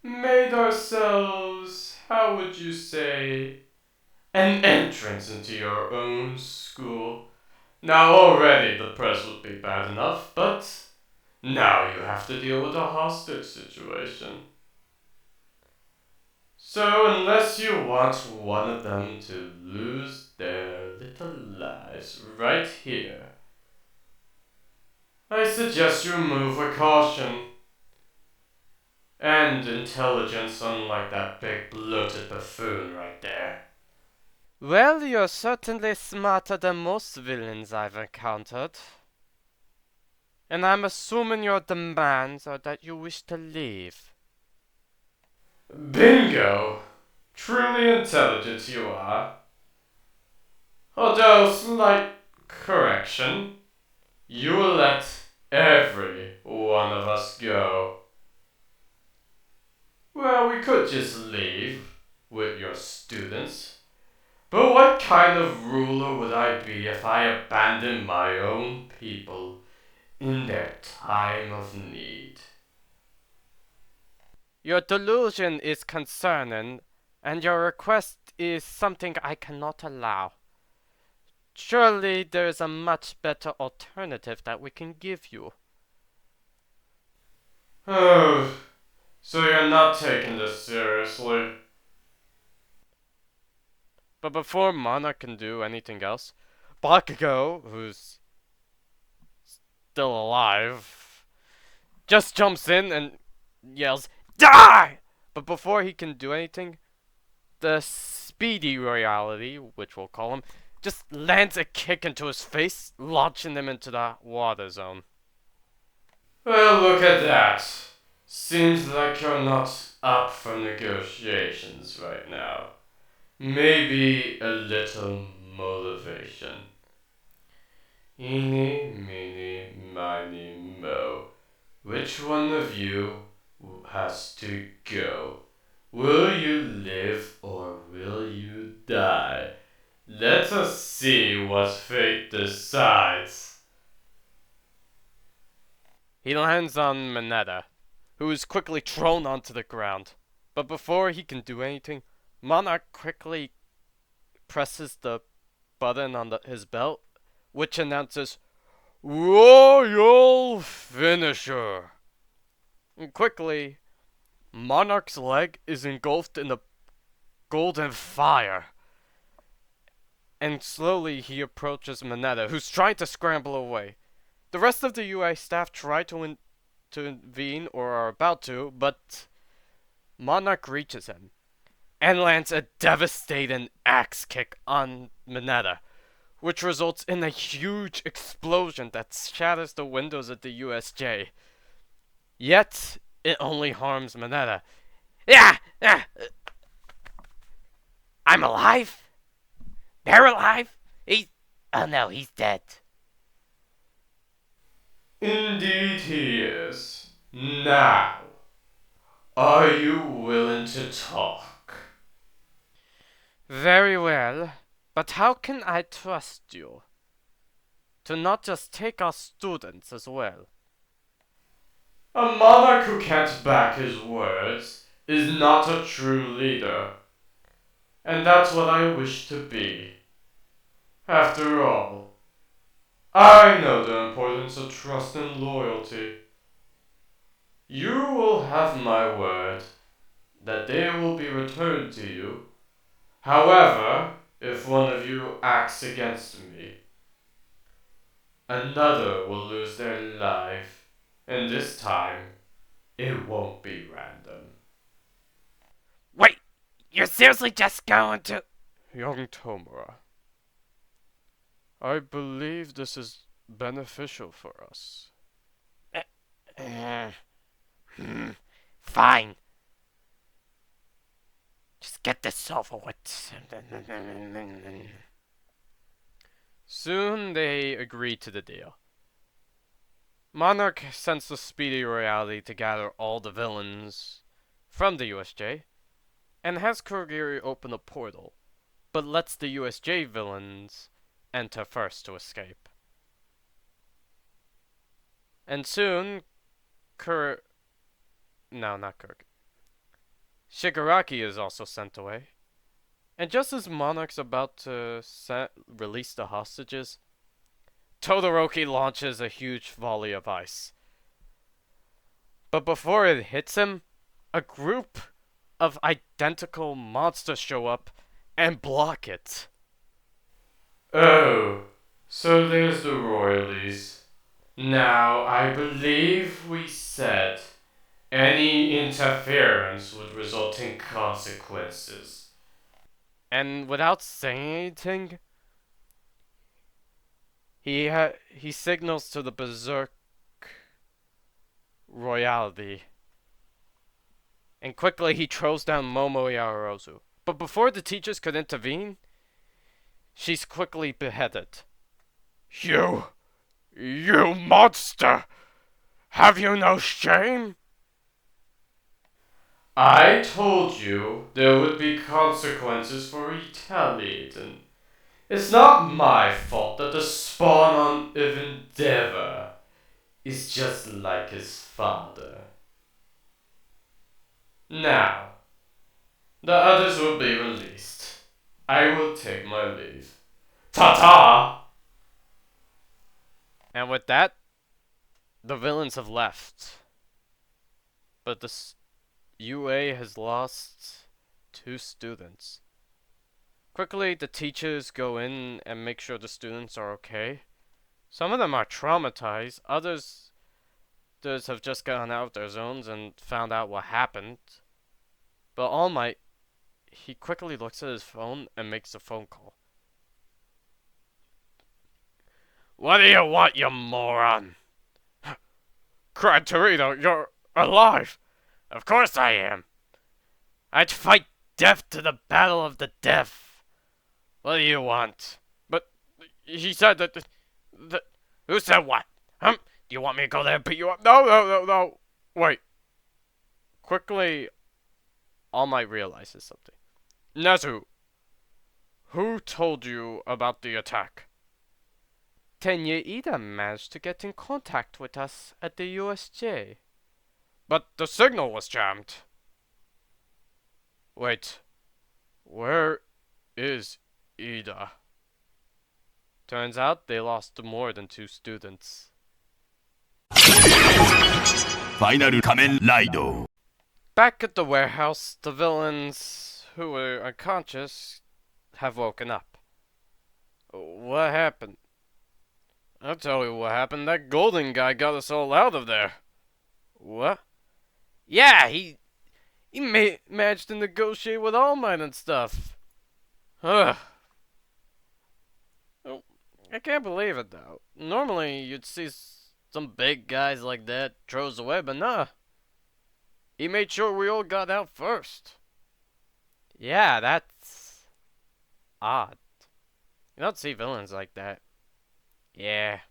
[SPEAKER 1] made ourselves, how would you say, an entrance into your own school. Now already the press would be bad enough, but now you have to deal with a hostage situation. So unless you want one of them to lose their little lives right here. I suggest you move with caution and intelligence, unlike that big bloated buffoon right there. Well, you're certainly smarter than most villains I've encountered. And I'm assuming your demands are that you wish to leave. Bingo! Truly intelligent you are. Although, slight correction, you will let every one of us go. Well, we could just leave with your students. But what kind of ruler would I be if I abandoned my own people in their time of need? Your delusion is concerning, and your request is something I cannot allow. Surely there is a much better alternative that we can give you. Oh, so you're not taking this seriously? But before Monarch can do anything else, Bakugo, who's still alive, just jumps in and yells, "Die!" But before he can do anything, the speedy reality, which we'll call him, just lands a kick into his face, launching him into the water zone. Well, look at that. Seems like you're not up for negotiations right now. Maybe a little motivation. Eeny, meeny, miny, mo. Which one of you has to go? Will you live or will you die? Let us see what fate decides. He lands on Mineta, who is quickly thrown onto the ground. But before he can do anything, Monarch quickly presses the button on his belt, which announces Royal Finisher. And quickly, Monarch's leg is engulfed in the golden fire. And slowly he approaches Mineta, who's trying to scramble away. The rest of the UA staff try to intervene or are about to, but Monarch reaches him and lands a devastating axe kick on Mineta, which results in a huge explosion that shatters the windows of the USJ. Yet, it only harms Mineta. Yeah! I'm alive? They're alive? Oh no, he's dead. Indeed he is. Now, are you willing to talk? Very well, but how can I trust you? To not just take our students as well. A monarch who can't back his words is not a true leader. And that's what I wish to be. After all, I know the importance of trust and loyalty. You will have my word that they will be returned to you. However, if one of you acts against me, another will lose their life, and this time, it won't be random. Wait! You're seriously just going to... Young Tomura, I believe this is beneficial for us. Fine. Just get this over with. Soon they agree to the deal. Monarch sends the Speedy Royality to gather all the villains from the USJ, and has Kurogiri open a portal, but lets the USJ villains enter first to escape. And soon, Shigaraki is also sent away. And just as Monarch's about to release the hostages, Todoroki launches a huge volley of ice. But before it hits him, a group of identical monsters show up and block it. Oh, so there's the royalies. Now, I believe we said any interference would result in consequences. And without saying anything, he signals to the berserk royalty, and quickly he throws down Momo Yaoyorozu. But before the teachers could intervene, she's quickly beheaded. You monster! Have you no shame? I told you there would be consequences for retaliating. It's not my fault that the spawn of Endeavor is just like his father. Now, the others will be released. I will take my leave. Ta-ta! And with that, the villains have left. But the UA has lost 2 students. Quickly, the teachers go in and make sure the students are okay. Some of them are traumatized, others have just gone out of their zones and found out what happened. But All Might, he quickly looks at his phone and makes a phone call. What do you want, you moron? Cried Torito, you're alive! Of course I am. I'd fight death to the battle of the deaf. What do you want? But he said that. Who said what? Do you want me to go there and beat you up? No. Wait. Quickly, All Might realizes something. Nezu, who told you about the attack? Tenya Ida managed to get in contact with us at the USJ. But the signal was jammed. Wait, where is Ida? Turns out they lost more than 2 students.
[SPEAKER 2] Final Kamen Rider.
[SPEAKER 1] Back at the warehouse, the villains, who were unconscious, have woken up. What happened? I'll tell you what happened. That golden guy got us all out of there. What? Yeah, he managed to negotiate with All Might and stuff. Ugh. Oh, I can't believe it, though. Normally, you'd see some big guys like that throws away, but nah. He made sure we all got out first. Yeah, that's odd. You don't see villains like that. Yeah.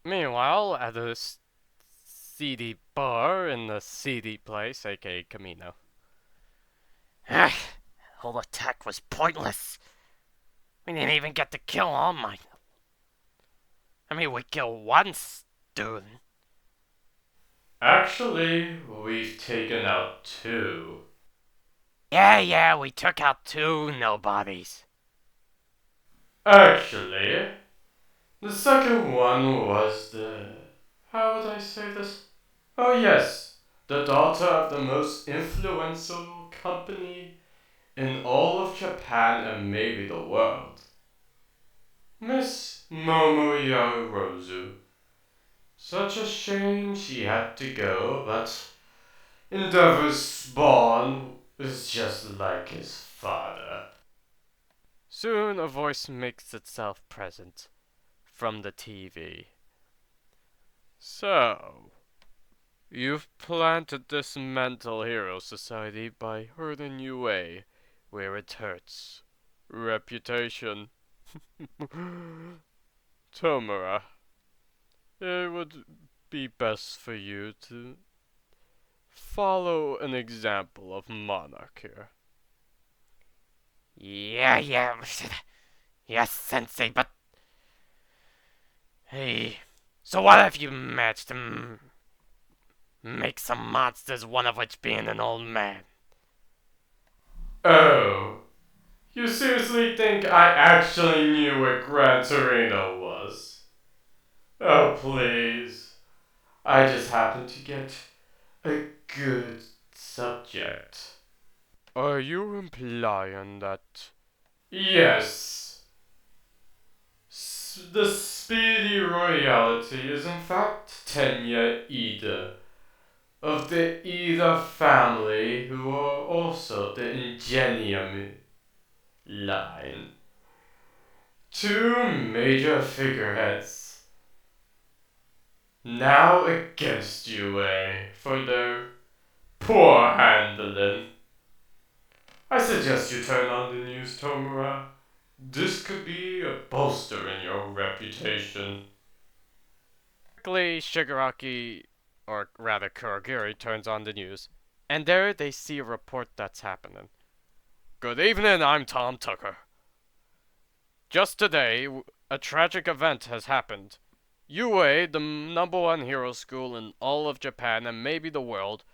[SPEAKER 1] Meanwhile, at a seedy bar in the seedy place, aka Camino.
[SPEAKER 3] Whole attack was pointless. We didn't even get to kill All Might. I mean, we killed 1 student.
[SPEAKER 1] Actually, we've taken out 2.
[SPEAKER 3] Yeah, we took out 2 nobodies.
[SPEAKER 1] Actually, the second one was how would I say this? Oh, yes, the daughter of the most influential company in all of Japan and maybe the world. Miss Momo Yaoyorozu. Such a shame she had to go, but Endeavor's spawn is just like his father. Soon a voice makes itself present from the TV. So, you've planted this mental hero society by hurting UA where it hurts. Reputation. Tomura, it would be best for you to follow an example of Monarch here.
[SPEAKER 3] Yeah. Yes, Sensei, but... Hey, so what if you managed to make some monsters, one of which being an old man?
[SPEAKER 1] Oh, you seriously think I actually knew what Gran Torino was? Oh, please. I just happened to get a good subject. Are you implying that? Yes. The speedy royalty is in fact Tenya Ida, of the Ida family, who are also the Ingenium line. Two major figureheads now against UA for their poor handling. I suggest you turn on the news, Tomura. This could be a bolster in your reputation. Quickly, Shigaraki, or rather Kurogiri, turns on the news, and there they see a report that's happening. Good evening, I'm Tom Tucker. Just today, a tragic event has happened. UA, the number one hero school in all of Japan and maybe the world,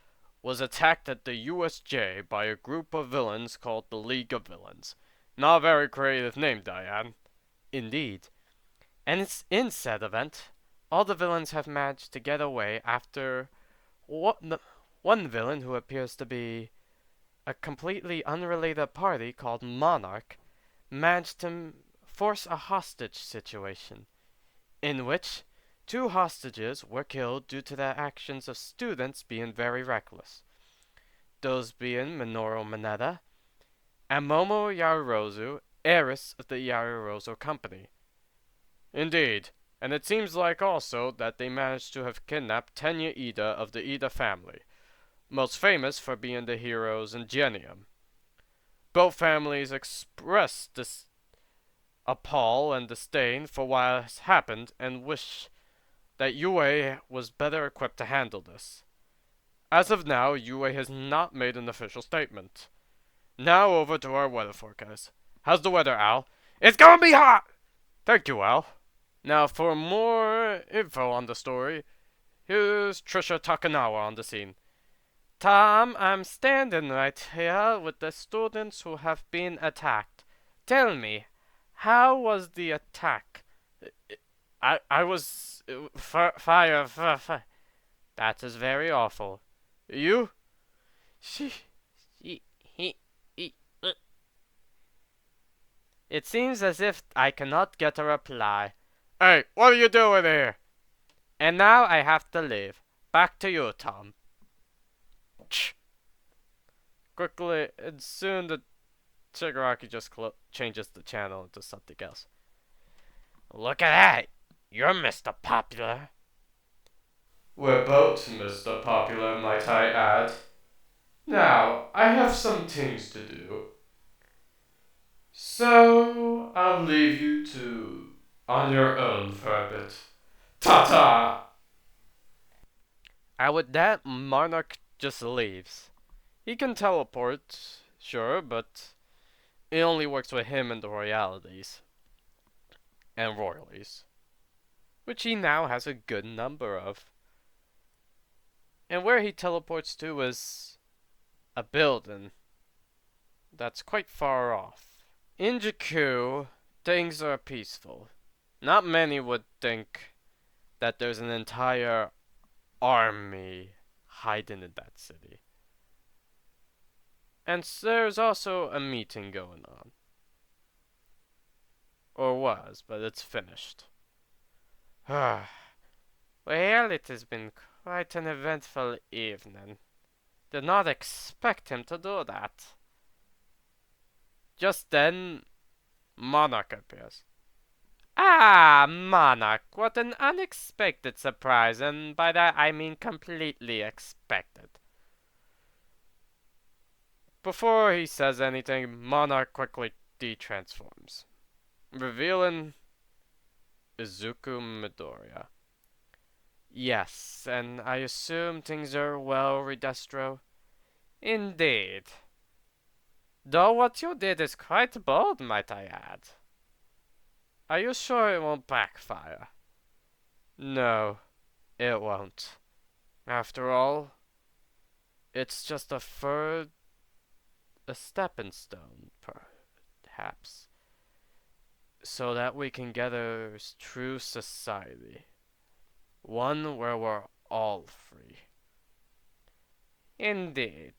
[SPEAKER 1] was attacked at the USJ by a group of villains called the League of Villains. Not a very creative name, Diane. Indeed. And it's in said event, all the villains have managed to get away after one villain who appears to be a completely unrelated party called Monarch managed to force a hostage situation in which two hostages were killed due to the actions of students being very reckless. Those being Minoru Mineta and Momo Yarurozu, heiress of the Yarurozu Company. Indeed, and it seems like also that they managed to have kidnapped Tenya Ida of the Ida family, most famous for being the heroes in Genium. Both families expressed this appall and disdain for what has happened and wish that UA was better equipped to handle this. As of now, UA has not made an official statement. Now over to our weather forecast. How's the weather, Al? It's gonna be hot! Thank you, Al. Now for more info on the story, here's Trisha Takanawa on the scene. Tom, I'm standing right here with the students who have been attacked. Tell me, how was the attack? I was fire. That is very awful. You? She, he. It seems as if I cannot get a reply. Hey, what are you doing here? And now I have to leave. Back to you, Tom. Quickly, and soon the Shigaraki just changes the channel into something else. Look at that! You're Mr. Popular. We're both Mr. Popular, might I add. Now, I have some things to do. So, I'll leave you two on your own for a bit. Ta-ta! And with that, Monarch just leaves. He can teleport, sure, but it only works with him and the royalities. And royalies. Which he now has a good number of. And where he teleports to is a building that's quite far off. In Jakku, things are peaceful. Not many would think that there's an entire army hiding in that city. And there's also a meeting going on. Or was, but it's finished. Well, it has been quite an eventful evening. Did not expect him to do that. Just then, Monarch appears. Ah, Monarch, what an unexpected surprise, and by that I mean completely expected. Before he says anything, Monarch quickly de-transforms, revealing Izuku Midoriya. Yes, and I assume things are well, Redestro? Indeed. Though what you did is quite bold, might I add. Are you sure it won't backfire? No, it won't. After all, it's just a stepping stone, perhaps, so that we can get a true society. One where we're all free. Indeed.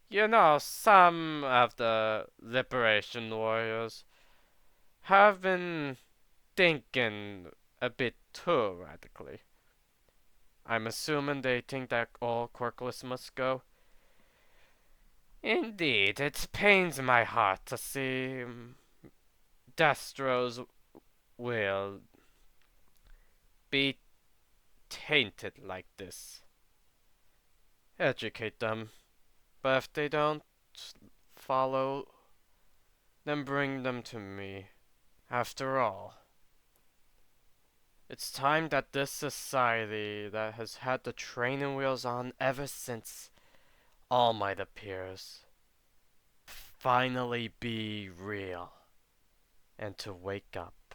[SPEAKER 1] You know, some of the liberation warriors have been thinking a bit too radically. I'm assuming they think that all quirkless must go. Indeed, it pains my heart to see Destro's will be tainted like this. Educate them, but if they don't follow, then bring them to me. After all, it's time that this society that has had the training wheels on ever since All Might appears finally be real and to wake up.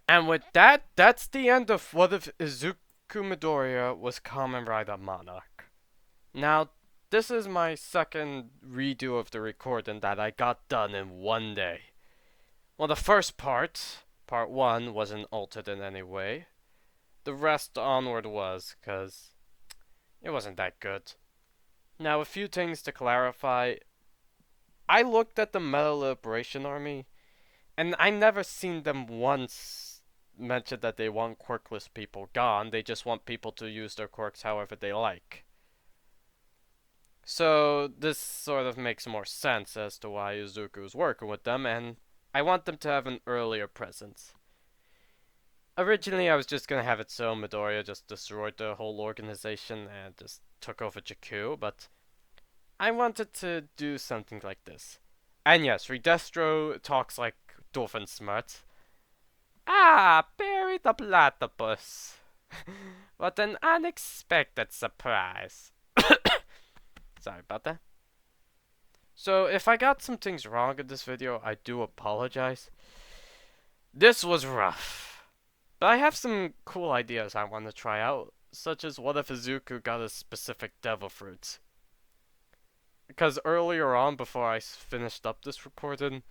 [SPEAKER 1] And with that, that's the end of What If Izuku Midoriya was Kamen Rider Monarch. Now, this is my second redo of the recording that I got done in one day. Well, the first part 1, wasn't altered in any way. The rest onward was, cause it wasn't that good. Now, a few things to clarify. I looked at the Metal Liberation Army, and I never seen them once mention that they want quirkless people gone. They just want people to use their quirks however they like. So this sort of makes more sense as to why Izuku is working with them, and I want them to have an earlier presence. Originally, I was just gonna have it so Midoriya just destroyed the whole organization and just took over Jakku, but I wanted to do something like this. And yes, Redestro talks like Dolphin Smart. Ah, Barry the Platypus. What an unexpected surprise. Sorry about that. So, if I got some things wrong in this video, I do apologize. This was rough. But I have some cool ideas I want to try out, such as what if Izuku got a specific devil fruit? Because earlier on, before I finished up this recording,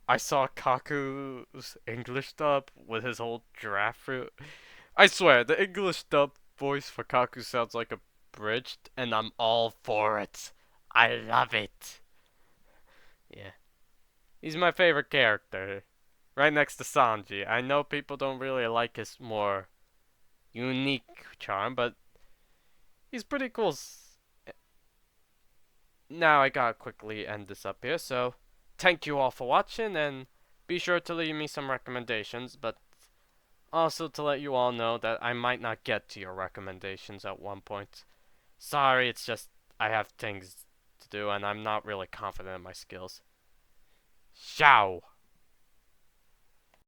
[SPEAKER 1] I saw Kaku's English dub with his whole giraffe fruit. I swear, the English dub voice for Kaku sounds like abridged, and I'm all for it. I love it. Yeah. He's my favorite character. Right next to Sanji. I know people don't really like his more unique charm, but he's pretty cool. Now I gotta quickly end this up here, so thank you all for watching, and be sure to leave me some recommendations, but also to let you all know that I might not get to your recommendations at one point. Sorry, it's just I have things to do, and I'm not really confident in my skills. Ciao!